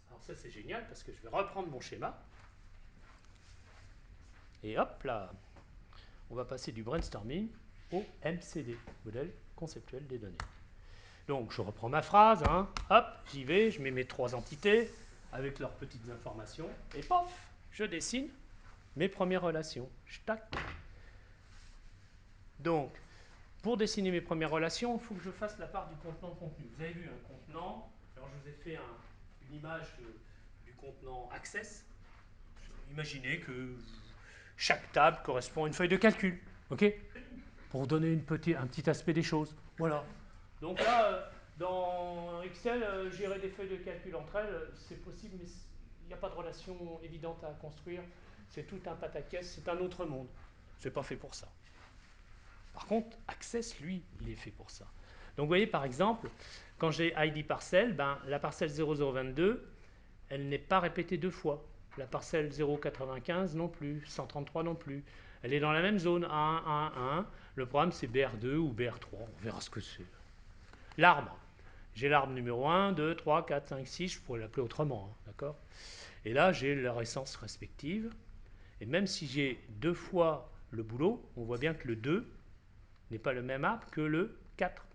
S2: Alors ça, c'est génial parce que je vais reprendre mon schéma. Et hop là, on va passer du brainstorming au MCD, modèle conceptuel des données. Donc, je reprends ma phrase, hein, hop, j'y vais, je mets mes trois entités avec leurs petites informations, et pof, je dessine mes premières relations. Tac. Donc, pour dessiner mes premières relations, il faut que je fasse la part du contenant-contenu. Vous avez vu un contenant, alors je vous ai fait une image du contenant Access. Imaginez que chaque table correspond à une feuille de calcul, ok? Pour vous donner un petit aspect des choses. Voilà. Donc là, dans Excel, gérer des feuilles de calcul entre elles, c'est possible, mais il n'y a pas de relation évidente à construire. C'est tout un pataquès, c'est un autre monde. C'est pas fait pour ça. Par contre, Access, lui, il est fait pour ça. Donc vous voyez, par exemple, quand j'ai ID parcelle, ben, la parcelle 0022, elle n'est pas répétée deux fois. La parcelle 0,95 non plus, 133 non plus. Elle est dans la même zone, 1, 1, 1. Le problème, c'est BR2 ou BR3. On verra ce que c'est. L'arbre. J'ai l'arbre numéro 1, 2, 3, 4, 5, 6. Je pourrais l'appeler autrement. Hein, d'accord ? Et là, j'ai leur essence respective. Et même si j'ai deux fois le boulot, on voit bien que le 2 n'est pas le même arbre que le 4.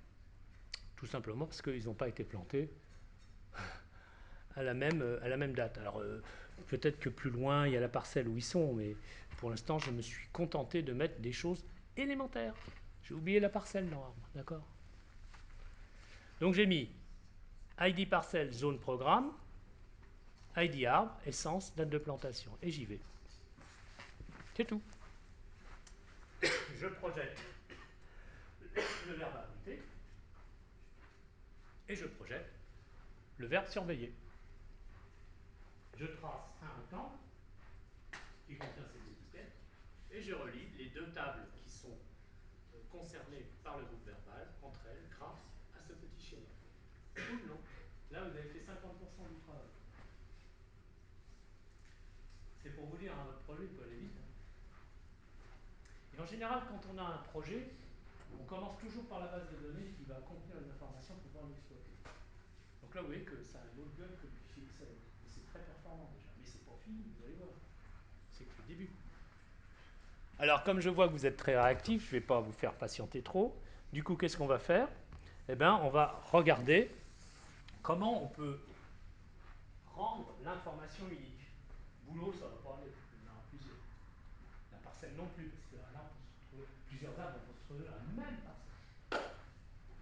S2: Tout simplement parce qu'ils n'ont pas été plantés à la même date. Alors, peut-être que plus loin, il y a la parcelle où ils sont, mais pour l'instant, je me suis contenté de mettre des choses élémentaires. J'ai oublié la parcelle dans l'arbre, d'accord ? Donc j'ai mis ID parcelle, zone programme, ID arbre, essence, date de plantation. Et j'y vais. C'est tout. Je projette le verbe abriter et je projette le verbe surveiller. Je trace un rectangle qui contient ces deux étiquettes et je relie les deux tables qui sont concernées par le groupe verbal entre elles grâce à ce petit schéma. Ou non. Là, vous avez fait 50% du travail. C'est pour vous dire, hein, votre projet peut aller vite. Hein. Et en général, quand on a un projet, on commence toujours par la base de données qui va contenir les informations pour pouvoir l'exploiter. Donc là, vous voyez que ça a une autre gueule que le fichier Excel. Et c'est très performant déjà. Mais c'est pas fini, vous allez voir. C'est que le début. Alors, comme je vois que vous êtes très réactif, je ne vais pas vous faire patienter trop. Du coup, qu'est-ce qu'on va faire ? Eh bien, on va regarder comment on peut rendre l'information unique. Boulot, ça ne va pas aller, il y en aura plusieurs. La parcelle non plus, parce qu'un arbre peut se retrouver, plusieurs arbres vont se retrouver dans la même parcelle.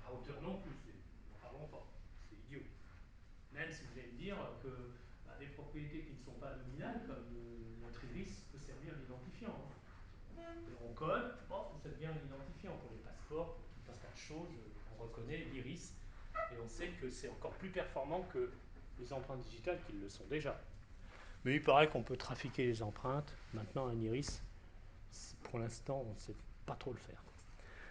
S2: La hauteur non plus, n'en parlons pas, c'est idiot. Même si vous allez me dire que des propriétés qui ne sont pas nominales, comme notre iris, peut servir d'identifiant. Hein. Et on code, bon, ça devient un identifiant pour les passeports, pour tout un tas de choses. On reconnaît l'iris et on sait que c'est encore plus performant que les empreintes digitales qui le sont déjà. Mais il paraît qu'on peut trafiquer les empreintes. Maintenant, un iris, pour l'instant, on ne sait pas trop le faire.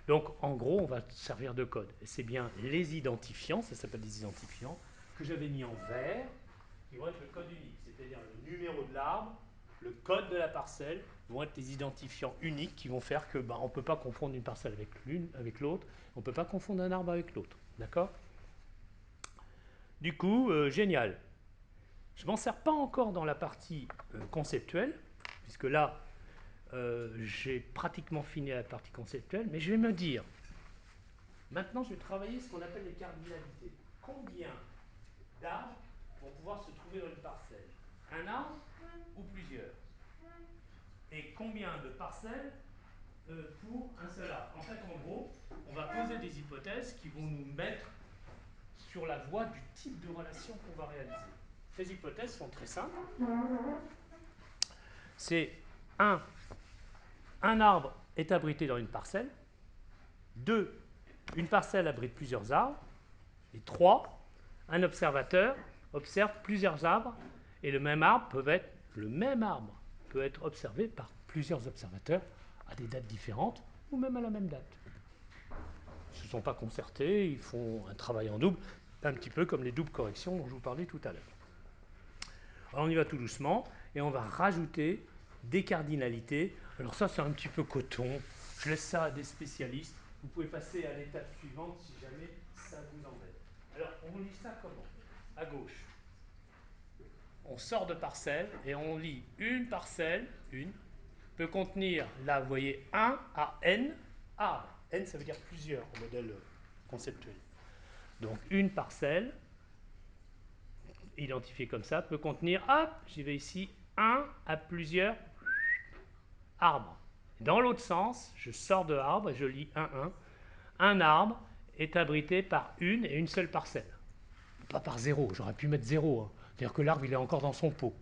S2: Donc, en gros, on va servir de code. Et c'est bien les identifiants, ça s'appelle des identifiants, que j'avais mis en vert, qui vont être le code unique, c'est-à-dire le numéro de l'arbre, le code de la parcelle, vont être des identifiants uniques qui vont faire que on ne peut pas confondre une parcelle avec l'une, avec l'autre, on ne peut pas confondre un arbre avec l'autre. D'accord ? Du coup, génial. Je ne m'en sers pas encore dans la partie conceptuelle, puisque là, j'ai pratiquement fini la partie conceptuelle, mais je vais me dire, maintenant je vais travailler ce qu'on appelle les cardinalités. Combien d'arbres vont pouvoir se trouver dans une parcelle ? Un arbre ou plusieurs ? Et combien de parcelles pour un seul arbre ? En fait, en gros, on va poser des hypothèses qui vont nous mettre sur la voie du type de relation qu'on va réaliser. Ces hypothèses sont très simples. C'est 1. Un arbre est abrité dans une parcelle. 2. Une parcelle abrite plusieurs arbres. Et 3. Un observateur observe plusieurs arbres et le même arbre peut être observé par plusieurs observateurs à des dates différentes ou même à la même date. Ils ne se sont pas concertés, ils font un travail en double, un petit peu comme les doubles corrections dont je vous parlais tout à l'heure. Alors on y va tout doucement et on va rajouter des cardinalités. Alors ça c'est un petit peu coton, je laisse ça à des spécialistes. Vous pouvez passer à l'étape suivante si jamais ça vous embête. Alors on lit ça comment ? À gauche. On sort de parcelle et on lit une parcelle, peut contenir, là vous voyez, 1 à n arbres. N ça veut dire plusieurs au modèle conceptuel. Donc une parcelle, identifiée comme ça, peut contenir, hop, j'y vais ici, 1 à plusieurs arbres. Dans l'autre sens, je sors de arbre et je lis 1, 1. Un arbre est abrité par une et une seule parcelle. Pas par zéro, j'aurais pu mettre zéro, hein. C'est-à-dire que l'arbre il est encore dans son pot.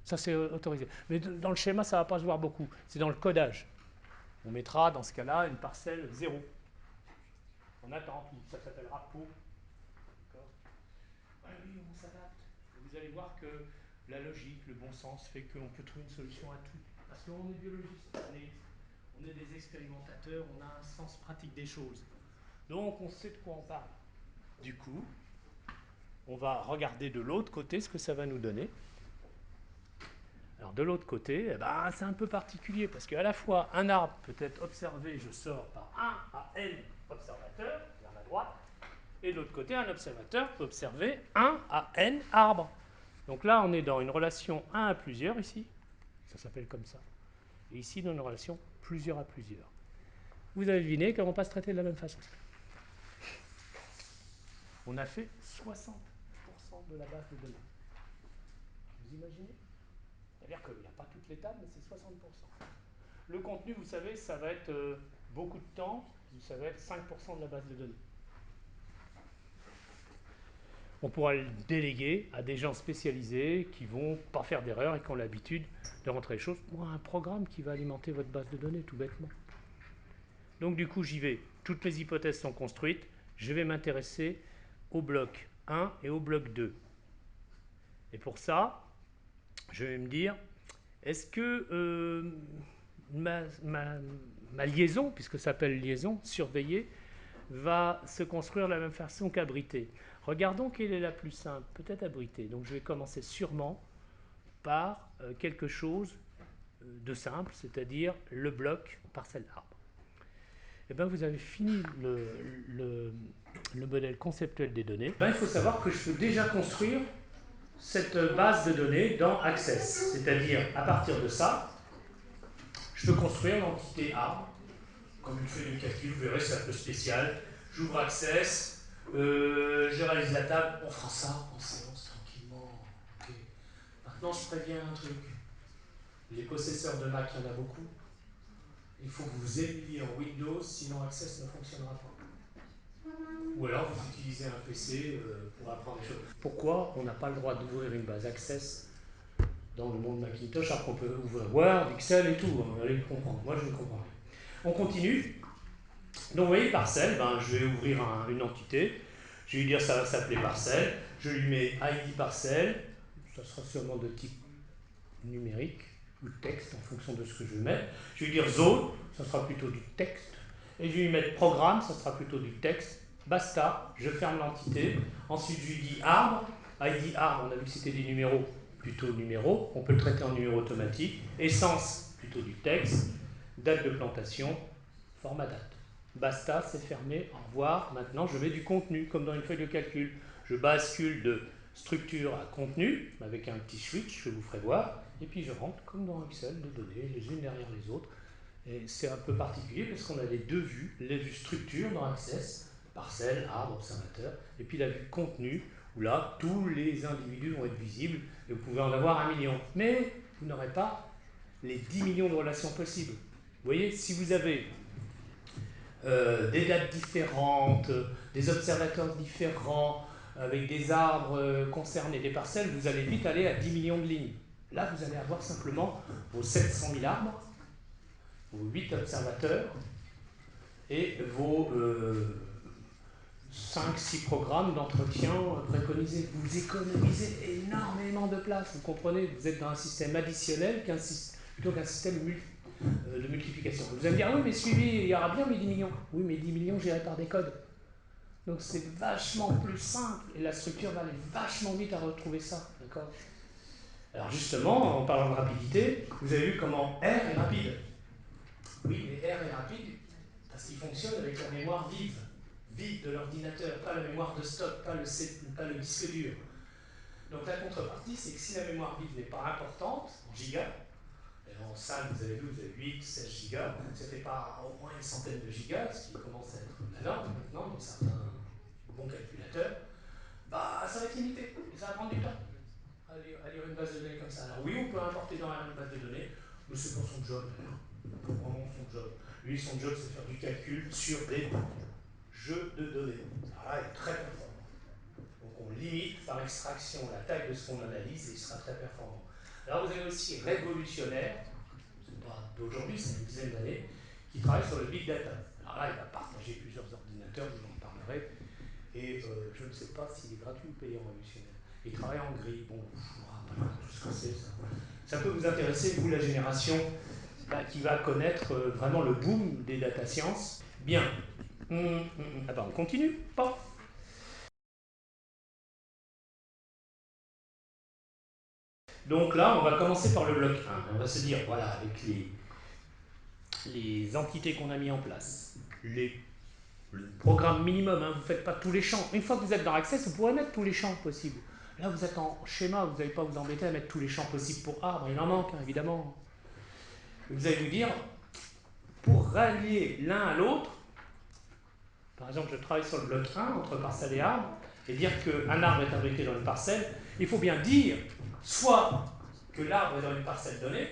S2: Ça c'est autorisé. Mais dans le schéma, ça ne va pas se voir beaucoup. C'est dans le codage. On mettra dans ce cas-là une parcelle 0. On attend, ça s'appellera pot. D'accord. Ah oui, on s'adapte. Vous allez voir que la logique, le bon sens fait qu'on peut trouver une solution à tout. Parce qu'on est biologiste, on est des expérimentateurs, on a un sens pratique des choses. Donc on sait de quoi on parle. Du coup, on va regarder de l'autre côté ce que ça va nous donner. Alors de l'autre côté, eh ben, c'est un peu particulier parce qu'à la fois un arbre peut être observé, je sors par 1 à n observateurs, vers la droite, et de l'autre côté, un observateur peut observer 1 à n arbres. Donc là, on est dans une relation 1 à plusieurs ici, ça s'appelle comme ça. Et ici, dans une relation plusieurs à plusieurs. Vous avez deviné qu'elles ne vont pas se traiter de la même façon. On a fait 60% de la base de données. Vous imaginez? C'est-à-dire qu'il n'y a pas toutes les tables, mais c'est 60%. Le contenu, vous savez, ça va être beaucoup de temps, ça va être 5% de la base de données. On pourra le déléguer à des gens spécialisés qui ne vont pas faire d'erreur et qui ont l'habitude de rentrer les choses pour un programme qui va alimenter votre base de données, tout bêtement. Donc du coup, j'y vais. Toutes mes hypothèses sont construites. Je vais m'intéresser au bloc 1 et au bloc 2. Et pour ça, je vais me dire, est-ce que ma liaison, puisque ça s'appelle liaison, surveillée, va se construire de la même façon qu'abritée. Regardons quelle est la plus simple, peut-être abritée. Donc je vais commencer sûrement par quelque chose de simple, c'est-à-dire le bloc parcelle arbre. Et bien vous avez fini le modèle conceptuel des données. Ben, il faut savoir que je peux déjà construire cette base de données dans Access. C'est-à-dire, à partir de ça, je peux construire l'entité arbre. Comme une feuille de calcul, vous verrez, c'est un peu spécial. J'ouvre Access, je réalise la table, on fera ça en séance tranquillement. Okay. Maintenant, je préviens un truc. Les possesseurs de Mac, il y en a beaucoup. Il faut que vous émuliez en Windows, sinon Access ne fonctionnera pas. Ou alors vous utilisez un PC pour apprendre des choses. Pourquoi on n'a pas le droit d'ouvrir une base Access dans le monde Macintosh alors qu'on peut ouvrir Word, Excel et tout? Vous allez le comprendre. Moi, je ne comprends rien. On continue. Donc, vous voyez, parcelle, ben, je vais ouvrir une entité. Je vais lui dire ça va s'appeler parcelle. Je lui mets ID parcelle. Ça sera sûrement de type numérique ou texte en fonction de ce que je vais mettre. Je vais lui dire zone, ça sera plutôt du texte. Et je vais lui mettre programme, ça sera plutôt du texte. Basta, je ferme l'entité. Ensuite, je lui dis arbre. ID arbre, on a vu que c'était des numéros, plutôt numéros. On peut le traiter en numéro automatique. Essence, plutôt du texte. Date de plantation, format date. Basta, c'est fermé, au revoir. Maintenant, je mets du contenu, comme dans une feuille de calcul. Je bascule de structure à contenu, avec un petit switch, je vous ferai voir. Et puis je rentre, comme dans Excel, des données, les unes derrière les autres. Et c'est un peu particulier parce qu'on a les deux vues, les vues structure dans Access, parcelle, arbre, observateur, et puis la vue contenu, où là, tous les individus vont être visibles, et vous pouvez en avoir 1 million. Mais vous n'aurez pas les 10 millions de relations possibles. Vous voyez, si vous avez des dates différentes, des observateurs différents, avec des arbres concernés, des parcelles, vous allez vite aller à 10 millions de lignes. Là, vous allez avoir simplement vos 700 000 arbres, vos 8 observateurs et vos 5-6 programmes d'entretien préconisés. Vous économisez énormément de place, vous comprenez? Vous êtes dans un système additionnel plutôt qu'un système de multiplication. Vous allez me dire, ah oui, mais suivi, il y aura bien mes 10 millions. Oui, mais 10 millions gérés par des codes. Donc c'est vachement plus simple et la structure va aller vachement vite à retrouver ça. D'accord? Alors justement, en parlant de rapidité, vous avez vu comment R est rapide. Oui, mais R est rapide parce qu'il fonctionne avec la mémoire vive. Vive de l'ordinateur, pas la mémoire de stock, pas le disque dur. Donc la contrepartie, c'est que si la mémoire vive n'est pas importante, en gigas, et en salle, vous avez vu, vous avez 8, 16 gigas, ça fait pas au moins une centaine de gigas, ce qui commence à être la norme maintenant dans certains bons calculateurs, bah ça va être limité, et ça va prendre du temps à lire une base de données comme ça. Alors oui, on peut importer dans une base de données,
S1: Mais c'est pas son job, pas vraiment son job. Lui, son job, c'est faire du calcul sur des jeux de données. Alors là, il est très performant. Donc on limite par extraction la taille de ce qu'on analyse et il sera très performant. Alors vous avez aussi révolutionnaire, c'est pas d'aujourd'hui, c'est une dizaine d'années, qui travaille sur le big data. Alors là, il va partager plusieurs ordinateurs, je vous en parlerai, et je ne sais pas s'il est gratuit ou payant révolutionnaire. Il travaille en gris, bon, je ne me rappelle pas tout ce que c'est ça. Ça peut vous intéresser, vous, la génération qui va connaître vraiment le boom des data science. Bien. Attends, on continue? Pas. Donc là, on va commencer par le bloc 1. On va se dire, voilà, avec les entités qu'on a mis en place, le programme minimum, hein, vous ne faites pas tous les champs. Une fois que vous êtes dans Access, vous pourrez mettre tous les champs possibles. Là, vous êtes en schéma, vous n'allez pas vous embêter à mettre tous les champs possibles pour arbre, il en manque, hein, évidemment. Vous allez vous dire, pour rallier l'un à l'autre, par exemple, je travaille sur le bloc 1, entre parcelle et arbre, et dire qu'un arbre est abrité dans une parcelle, il faut bien dire soit que l'arbre est dans une parcelle donnée,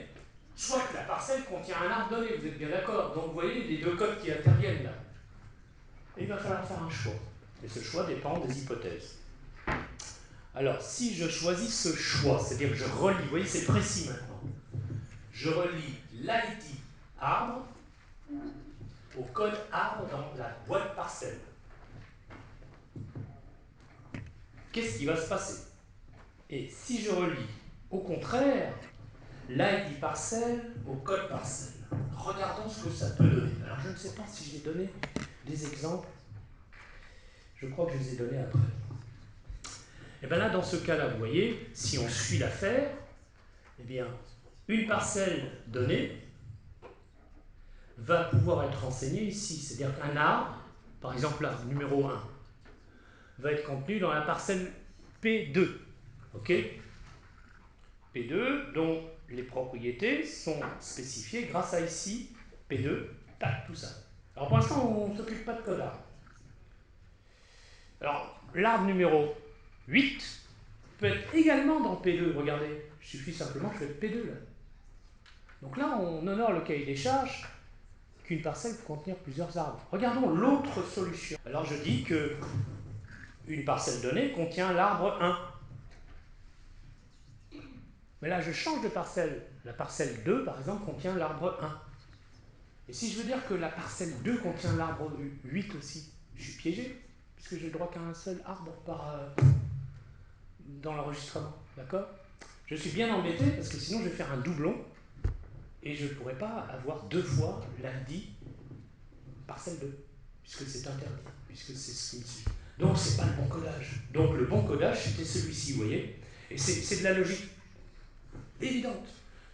S1: soit que la parcelle contient un arbre donné, vous êtes bien d'accord. Donc vous voyez les deux codes qui interviennent là. Et il va falloir faire un choix. Et ce choix dépend des hypothèses. Alors, si je choisis ce choix, c'est-à-dire que je relie, vous voyez, c'est précis maintenant, je relie l'ID arbre au code arbre dans la boîte parcelle. Qu'est-ce qui va se passer? Et si je relie, au contraire, l'ID parcelle au code parcelle, regardons ce que ça peut donner. Alors, je ne sais pas si j'ai donné des exemples. Je crois que je les ai donnés après. Et bien là, dans ce cas-là, vous voyez, si on suit l'affaire, eh bien, une parcelle donnée va pouvoir être renseignée ici. C'est-à-dire qu'un arbre, par exemple l'arbre numéro 1, va être contenu dans la parcelle P2. OK? P2, dont les propriétés sont spécifiées grâce à ici, P2, tac, tout ça. Alors pour l'instant, on ne s'occupe pas de code arbre. Alors, l'arbre numéro 8 peut être également dans P2, regardez. Il suffit simplement que je fasse P2 là. Donc là, on honore le cahier des charges qu'une parcelle peut contenir plusieurs arbres. Regardons l'autre solution. Alors je dis que une parcelle donnée contient l'arbre 1. Mais là, je change de parcelle. La parcelle 2, par exemple, contient l'arbre 1. Et si je veux dire que la parcelle 2 contient l'arbre 8 aussi, je suis piégé, puisque j'ai le droit qu'à un seul arbre dans l'enregistrement. D'accord? Je suis bien embêté, parce que sinon je vais faire un doublon, et je ne pourrais pas avoir deux fois l'ID parcelle 2, puisque c'est interdit, puisque c'est ce qui me suit. Donc c'est pas le bon codage. Donc le bon codage, c'était celui-ci, vous voyez? Et c'est de la logique évidente.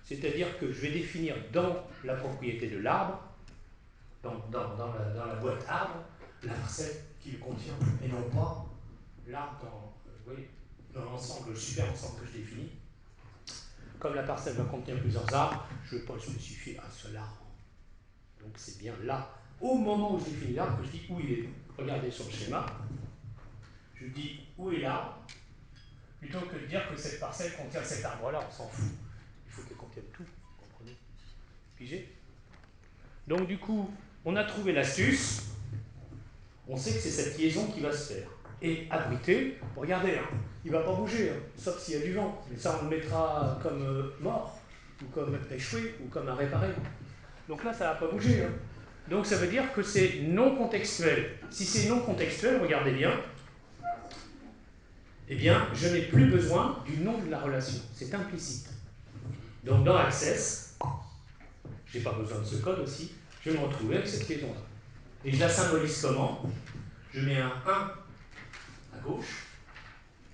S1: C'est-à-dire que je vais définir dans la propriété de l'arbre, dans la boîte arbre, la parcelle qui le contient, et non pas l'arbre dans l'ensemble, le super ensemble que je définis. Comme la parcelle va contenir plusieurs arbres, je ne vais pas le spécifier un seul arbre. Donc c'est bien là, au moment où je définis l'arbre, que je dis où il est. Regardez sur le schéma, je dis où est l'arbre, plutôt que de dire que cette parcelle contient cet arbre-là, on s'en fout. Il faut qu'elle contienne tout, vous comprenez? Pigé? Donc du coup, on a trouvé l'astuce, on sait que c'est cette liaison qui va se faire. Et abrité, regardez, hein, il ne va pas bouger, hein, sauf s'il y a du vent. Mais ça, on le mettra comme mort, ou comme échoué, ou comme à réparer. Donc là, ça ne va pas bouger. Hein. Donc ça veut dire que c'est non contextuel. Si c'est non contextuel, regardez bien, eh bien, je n'ai plus besoin du nom de la relation. C'est implicite. Donc dans Access, je n'ai pas besoin de ce code aussi, je vais me retrouver avec cette liaison-là. Et je la symbolise comment? Je mets un 1 à gauche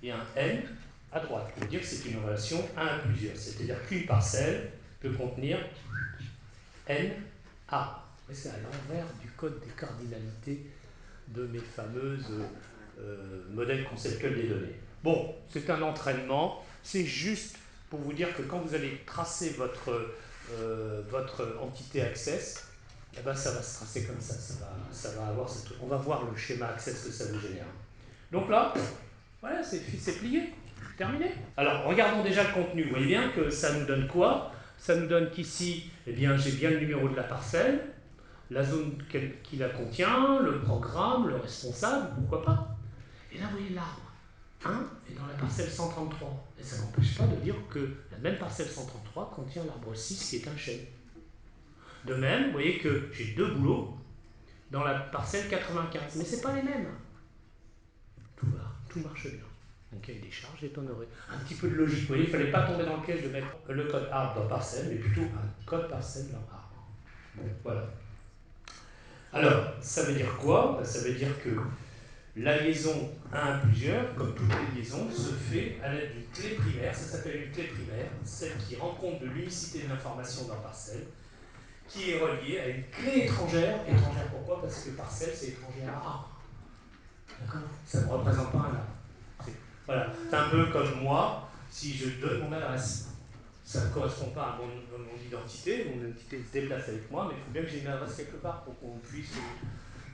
S1: et un n à droite. Ça veut dire que c'est une relation 1 à plusieurs. C'est-à-dire qu'une parcelle peut contenir n a. C'est à l'envers du code des cardinalités de mes fameuses modèles conceptuels des données. Bon, c'est un entraînement, c'est juste pour vous dire que quand vous allez tracer votre entité Access, eh ben ça va se tracer comme ça, ça va avoir ce truc. On va voir le schéma Access que ça vous génère. Donc là, voilà, c'est plié, terminé. Alors, regardons déjà le contenu. Vous voyez bien que ça nous donne quoi?
S2: Ça nous donne qu'ici, eh bien, j'ai bien le numéro de la parcelle, la zone qui la contient, le programme, le responsable, pourquoi pas. Et là, vous voyez l'arbre. 1 est dans la parcelle 133. Et ça n'empêche pas de dire que la même parcelle 133 contient l'arbre 6 qui est un chêne. De même, vous voyez que j'ai 2 bouleaux dans la parcelle 95, mais ce n'est pas les mêmes. Tout va, tout marche bien. Donc il y a des charges est honoré. Un petit peu de logique. Vous voyez, il ne fallait pas tomber dans le piège de mettre le code arbre dans parcelle, mais plutôt un code parcelle dans arbre. Bon, voilà. Alors, ça veut dire quoi? Ça veut dire que la liaison 1 à plusieurs, comme toutes les liaisons, se fait à l'aide d'une clé primaire. Ça s'appelle une clé primaire, celle qui rend compte de l'unicité de l'information dans parcelle, qui est reliée à une clé étrangère. Étrangère pourquoi? Parce que parcelle, c'est étranger à arbre. D'accord? Ça ne représente pas un arbre. Voilà. C'est un peu comme moi, si je donne mon adresse. Ça ne correspond pas à mon identité. Mon identité se déplace avec moi, mais il faut bien que j'ai une adresse quelque part pour qu'on puisse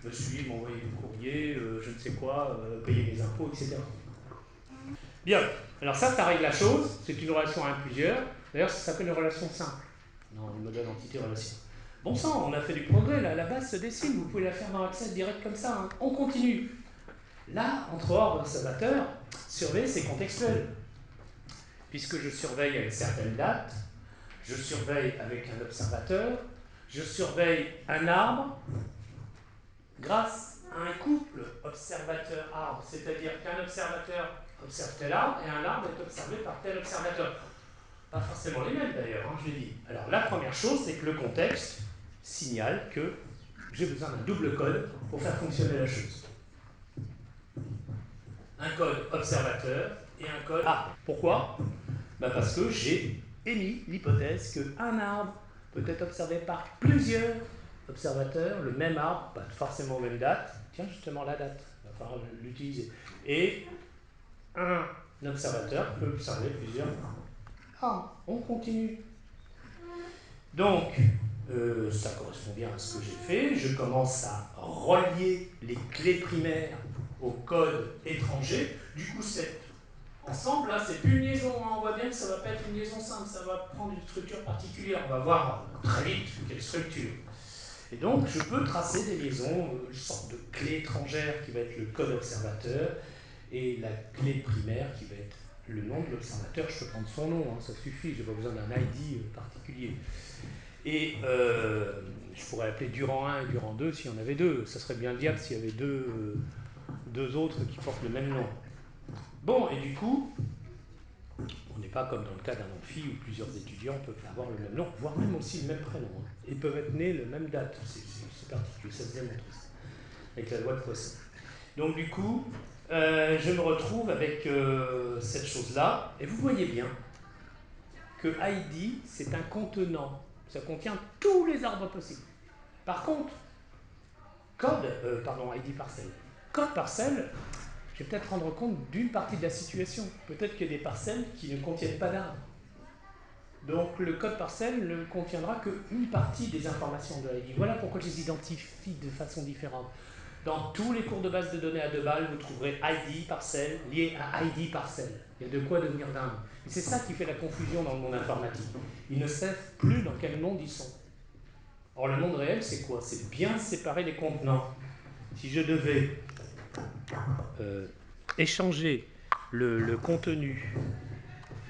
S2: me suivre, m'envoyer du courrier, je ne sais quoi, payer mes impôts, etc. Bien. Alors ça règle la chose. C'est une relation à un plusieurs. D'ailleurs, ça s'appelle une relation simple dans le modèle entité-relation. Bon sang, on a fait du progrès, là, la base se dessine, vous pouvez la faire dans Access direct comme ça. Hein. On continue. Là, entre ordre et observateur, surveiller, c'est contextuel. Puisque je surveille à une certaine date, je surveille avec un observateur, je surveille un arbre grâce à un couple observateur-arbre. C'est-à-dire qu'un observateur observe tel arbre et un arbre est observé par tel observateur. Pas forcément les mêmes d'ailleurs, hein, je l'ai dit. Alors la première chose, c'est que le contexte signale que j'ai besoin d'un double code pour faire fonctionner la chose. Un code observateur et un code arbre. Pourquoi? Parce que j'ai émis l'hypothèse qu'un arbre peut être observé par plusieurs observateurs, le même arbre, pas forcément aux mêmes dates. Tiens, justement la date, il va falloir l'utiliser. Et un observateur peut observer plusieurs arbres. On continue. Donc, ça correspond bien à ce que j'ai fait. Je commence à relier les clés primaires au code étranger. Du coup, cette ensemble, là, c'est plus une liaison. Hein. On voit bien que ça ne va pas être une liaison simple. Ça va prendre une structure particulière. On va voir très vite quelle structure. Et donc, je peux tracer des liaisons, une sorte de clé étrangère qui va être le code observateur et la clé primaire qui va être le nom de l'observateur. Je peux prendre son nom, hein, ça suffit. Je n'ai pas besoin d'un ID particulier. Et je pourrais appeler Durand 1 et Durand 2 s'il y en avait deux. Ça serait bien le diable s'il y avait deux autres qui portent le même nom. Bon, et du coup, on n'est pas comme dans le cas d'un amphi où plusieurs étudiants peuvent avoir le même nom, voire même aussi le même prénom. Hein. Ils peuvent être nés la même date. C'est particulier, ça se démontre avec la loi de Poisson. Donc du coup, je me retrouve avec cette chose-là. Et vous voyez bien que ID, c'est un contenant. Ça contient tous les arbres possibles. Par contre, ID parcelle. Code parcelle, je vais peut-être rendre compte d'une partie de la situation. Peut-être qu'il y a des parcelles qui ne contiennent pas d'arbres. Donc le code parcelle ne contiendra qu'une partie des informations de l'ID. Voilà pourquoi je les identifie de façon différente. Dans tous les cours de base de données à 2 balles, vous trouverez ID parcelle lié à ID parcelle. Il y a de quoi devenir dingue. Et c'est ça qui fait la confusion dans le monde informatique. Ils ne savent plus dans quel monde ils sont. Or le monde réel, c'est quoi? C'est bien séparer les contenants. Si je devais échanger le contenu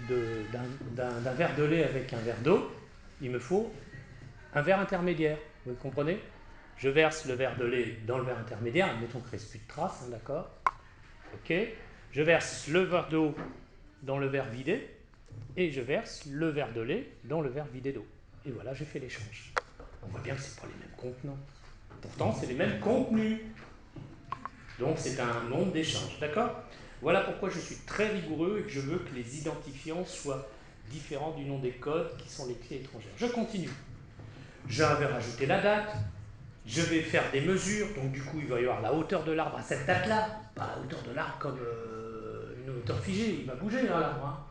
S2: d'un verre de lait avec un verre d'eau, il me faut un verre intermédiaire. Vous comprenez? Je verse le verre de lait dans le verre intermédiaire, admettons qu'il ne reste plus de traces, hein, d'accord? Ok. Je verse le verre d'eau dans le verre vidé, et je verse le verre de lait dans le verre vidé d'eau. Et voilà, j'ai fait l'échange. On voit bien que ce n'est pas les mêmes contenants. Pourtant, c'est les mêmes contenus. Donc, c'est un monde d'échange, d'accord? Voilà pourquoi je suis très rigoureux et que je veux que les identifiants soient différents du nom des codes qui sont les clés étrangères. Je continue. J'avais rajouté la date. Je vais faire des mesures, donc du coup il va y avoir la hauteur de l'arbre à cette date-là, pas la hauteur de l'arbre comme une hauteur figée, il va bouger là, l'arbre. Hein.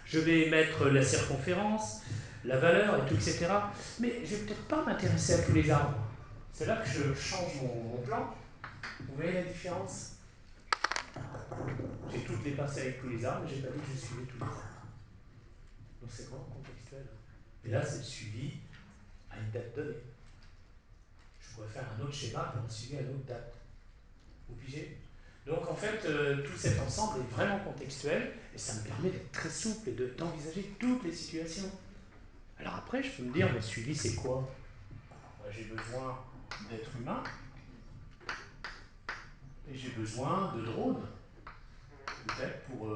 S2: Je vais mettre la circonférence, la valeur et tout, etc. Mais je ne vais peut-être pas m'intéresser à tous les arbres. C'est là que je change mon plan. Vous voyez la différence? J'ai toutes les passes avec tous les arbres, mais je n'ai pas dit que je suivais tous les arbres. Donc c'est vraiment contextuel.
S1: Et là, c'est le suivi à une date donnée. Je pourrais faire un autre schéma pour un suivi à une autre date. Vous pigez? Donc en fait, tout cet ensemble est vraiment contextuel et ça me permet d'être très souple et d'envisager toutes les situations. Alors après, je peux me dire, mais suivi, c'est quoi? Moi, j'ai besoin d'êtres humains et j'ai besoin de drones, peut-être pour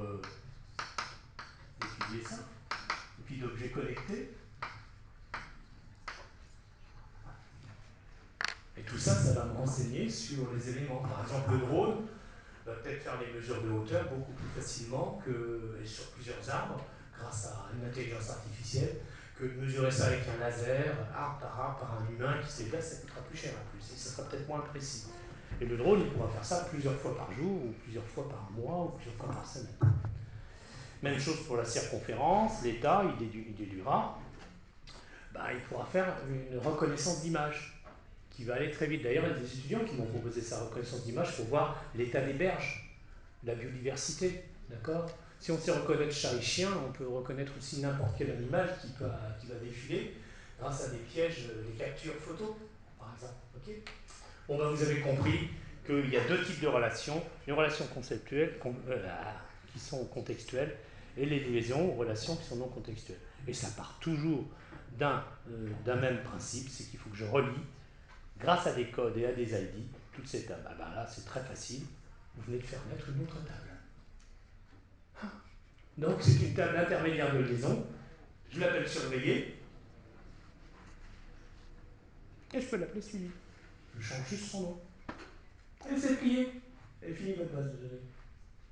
S1: étudier ça. Et puis d'objets connectés. Et tout ça, ça va me renseigner sur les éléments. Par exemple, le drone va peut-être faire les mesures de hauteur beaucoup plus facilement que, et sur plusieurs arbres, grâce à une intelligence artificielle, que de mesurer ça avec un laser, arbre par un humain qui se déplace, ça coûtera plus cher en plus, et ça sera peut-être moins précis. Et le drone, il pourra faire ça plusieurs fois par jour, ou plusieurs fois par mois, ou plusieurs fois par semaine. Même chose pour la circonférence, l'État, il déduira, bah, il pourra faire une reconnaissance d'image qui va aller très vite. D'ailleurs, il y a des étudiants qui m'ont proposé sa reconnaissance d'image pour voir l'état des berges, la biodiversité, d'accord? Si on sait reconnaître chat et chien, on peut reconnaître aussi n'importe quel animal qui va défiler grâce à des pièges, des captures photos, par exemple. Okay, bon, ben vous avez compris qu'il y a deux types de relations, les relations conceptuelles qui sont contextuelles et les liaisons aux relations qui sont non contextuelles. Et ça part toujours d'un même principe, c'est qu'il faut que je relie, grâce à des codes et à des ID, toutes ces tables. Ah ben là, c'est très facile, vous venez de faire naître une autre table. Donc c'est une table intermédiaire de liaison, je l'appelle surveillée, et je peux l'appeler suivi. Je change juste son nom. Et c'est plié. Et fini votre base de données.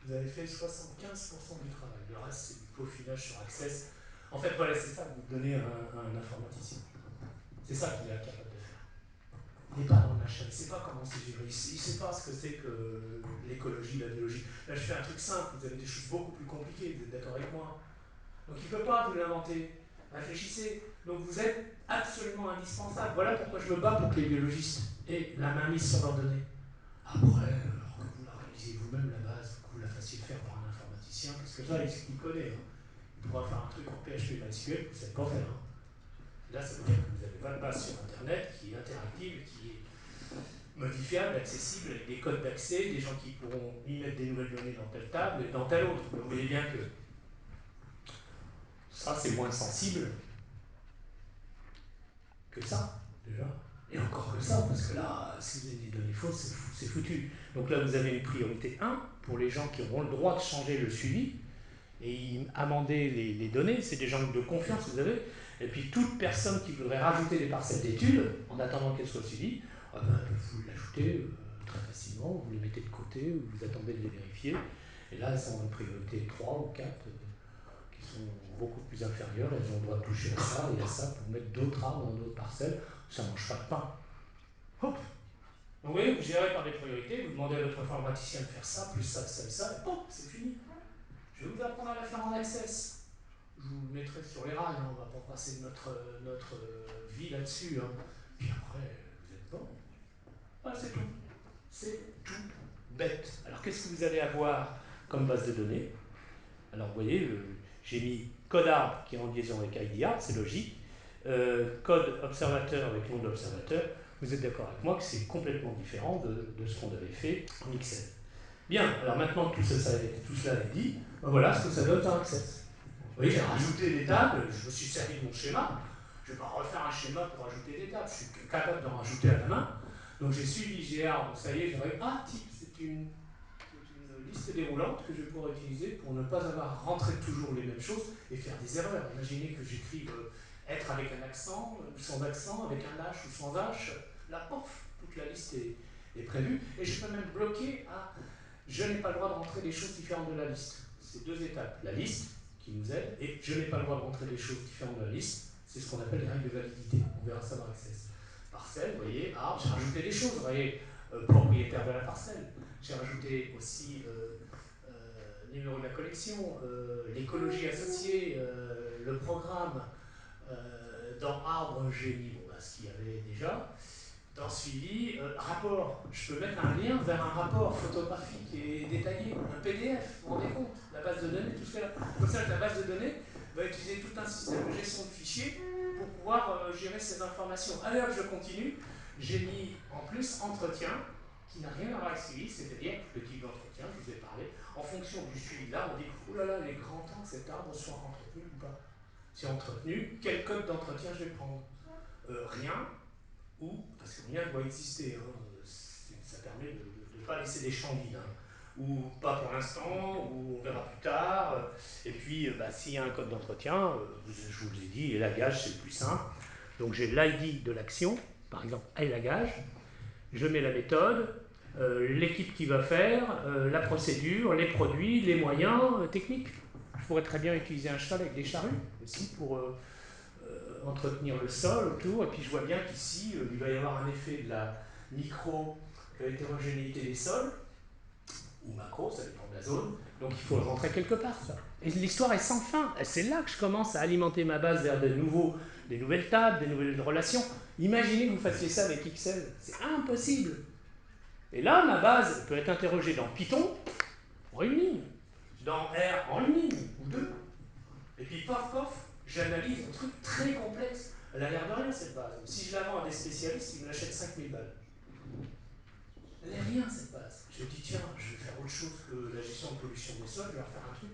S1: Vous avez fait 75% du travail. Le reste, c'est du peaufinage sur Access. En fait, voilà, c'est ça que vous donnez à un informaticien. C'est ça qu'il est capable de faire. Il n'est pas dans le machin, il ne sait pas comment c'est géré, il ne sait pas ce que c'est que l'écologie, la biologie. Là, je fais un truc simple, vous avez des choses beaucoup plus compliquées, vous êtes d'accord avec moi? Donc il ne peut pas vous l'inventer. Réfléchissez. Donc vous êtes absolument indispensable. Voilà pourquoi je me bats pour que les biologistes aient la main mise sur leurs données. Après, alors que vous la réalisiez vous-même la base, que vous la fassiez faire par un informaticien, parce que là, il connaît. Hein. Il pourra faire un truc en PHP MySQL, vous ne savez pas faire. Hein. Là, ça veut dire que vous avez votre base sur Internet qui est interactive, qui est modifiable, accessible, avec des codes d'accès, des gens qui pourront y mettre des nouvelles données dans telle table et dans telle autre. Donc, vous voyez bien que ça, c'est moins sensible que ça, déjà. Et encore que ça, parce que là, si vous avez des données fausses, c'est foutu. Donc là, vous avez une priorité 1 pour les gens qui auront le droit de changer le suivi et amender les données. C'est des gens de confiance que vous avez. Et puis toute personne qui voudrait rajouter des parcelles d'études, en attendant qu'elles soient suivies, vous l'ajoutez très facilement, vous les mettez de côté, ou vous attendez de les vérifier. Et là, elles sont en priorité 3 ou 4 qui sont beaucoup plus inférieures. Elles ont le droit de toucher à ça et à ça pour mettre d'autres arbres dans d'autres parcelles. Ça ne mange pas de pain. Hop. Donc vous voyez, vous gérez par des priorités, vous demandez à votre informaticien de faire ça, plus ça, ça et ça, et pop, c'est fini. Je vais vous apprendre à la faire en Access. Je vous le mettrai sur les rails, hein. On ne va pas passer notre vie là-dessus. Hein. Puis après, vous êtes bon. Voilà, c'est tout. C'est tout bête. Alors qu'est-ce que vous allez avoir comme base de données? Alors vous voyez, j'ai mis code arbre qui est en liaison avec IDR, c'est logique. Code observateur avec nom d'observateur. Vous êtes d'accord avec moi que c'est complètement différent de ce qu'on avait fait en Excel. Bien, alors maintenant que tout cela est dit, ben voilà ce que ça donne dans Access. Vous voyez, j'ai rajouté des tables, je me suis servi de mon schéma. Je ne vais pas refaire un schéma pour ajouter des tables, je suis capable d'en rajouter à la main. Donc j'ai suivi GR, donc ça y est, j'aurais. Ah, type, c'est une liste déroulante que je vais pouvoir utiliser pour ne pas avoir à rentrer toujours les mêmes choses et faire des erreurs. Imaginez que j'écrive être avec un accent ou sans accent, avec un H ou sans H. Là, pof, toute la liste est prévue. Et je peux même bloquer à je n'ai pas le droit de rentrer des choses différentes de la liste. C'est deux étapes. La liste, qui nous aide, et je n'ai pas le droit de rentrer des choses différentes de la liste. C'est ce qu'on appelle les règles de validité. On verra ça dans Access. Parcelle, vous voyez, arbre, j'ai rajouté des choses, vous voyez, propriétaire de la parcelle. J'ai rajouté aussi numéro de la collection, l'écologie associée, le programme. Dans arbre, j'ai mis ce qu'il y avait déjà. Dans suivi, rapport. Je peux mettre un lien vers un rapport photographique et détaillé, un PDF, vous vous rendez compte, la base de données, tout ce qu'il y a. Comme ça, la base de données va utiliser tout un système de gestion de fichiers pour pouvoir gérer ces informations. Allez hop, je continue. J'ai mis en plus entretien, qui n'a rien à voir avec suivi, c'est-à-dire le type d'entretien, je vous ai parlé. En fonction du suivi de l'arbre, on dit oh là là, il est grand temps que cet arbre soit entretenu ou pas. Si entretenu, quel code d'entretien je vais prendre? Rien, ou, parce que rien doit exister, hein, ça permet de ne pas laisser des champs vides. Hein. Ou pas pour l'instant, ou on verra plus tard. Et puis, s'il y a un code d'entretien, je vous l'ai dit, élagage, c'est le plus simple. Donc j'ai l'ID de l'action, par exemple élagage, je mets la méthode, l'équipe qui va faire, la procédure, les produits, les moyens techniques. Je pourrais très bien utiliser un cheval avec des charrues aussi pour entretenir le sol autour. Et puis je vois bien qu'ici, il va y avoir un effet de la micro-hétérogénéité des sols, ou macro, ça dépend de la zone. Donc il faut le rentrer quelque part, ça. Et l'histoire est sans fin. Et c'est là que je commence à alimenter ma base vers des nouvelles tables, des nouvelles relations. Imaginez que vous fassiez ça avec Excel. C'est impossible. Et là, ma base peut être interrogée dans Python en une ligne, dans R en une ligne ou deux. Et puis, pof, pof, j'analyse un truc très complexe. Elle a l'air de rien, cette base. Si je la vends à des spécialistes, ils me l'achètent 5000 balles. Elle n'est rien, cette base. Je dis, tiens, je vais faire autre chose que la gestion de pollution des sols, je vais leur faire un truc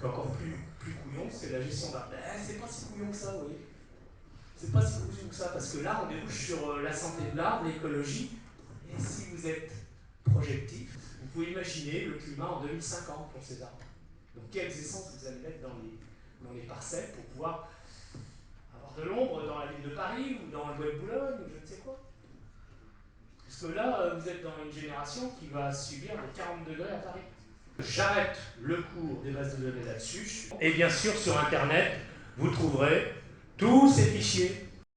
S1: encore plus couillon, c'est la gestion d'arbres. C'est pas si couillon que ça, vous voyez. C'est pas si couillon que ça, parce que là, on débouche sur la santé de l'arbre, l'écologie, et si vous êtes projectif, vous pouvez imaginer le climat en 2050 pour ces arbres. Donc, quelles essences vous allez mettre dans les parcelles pour pouvoir avoir de l'ombre dans la ville de Paris ou dans le bois de Boulogne ou je ne sais quoi. Parce que là, vous êtes dans une génération qui va subir les 40 degrés à Paris. J'arrête le cours des bases de données là-dessus. Et bien sûr, sur Internet, vous trouverez tous ces fichiers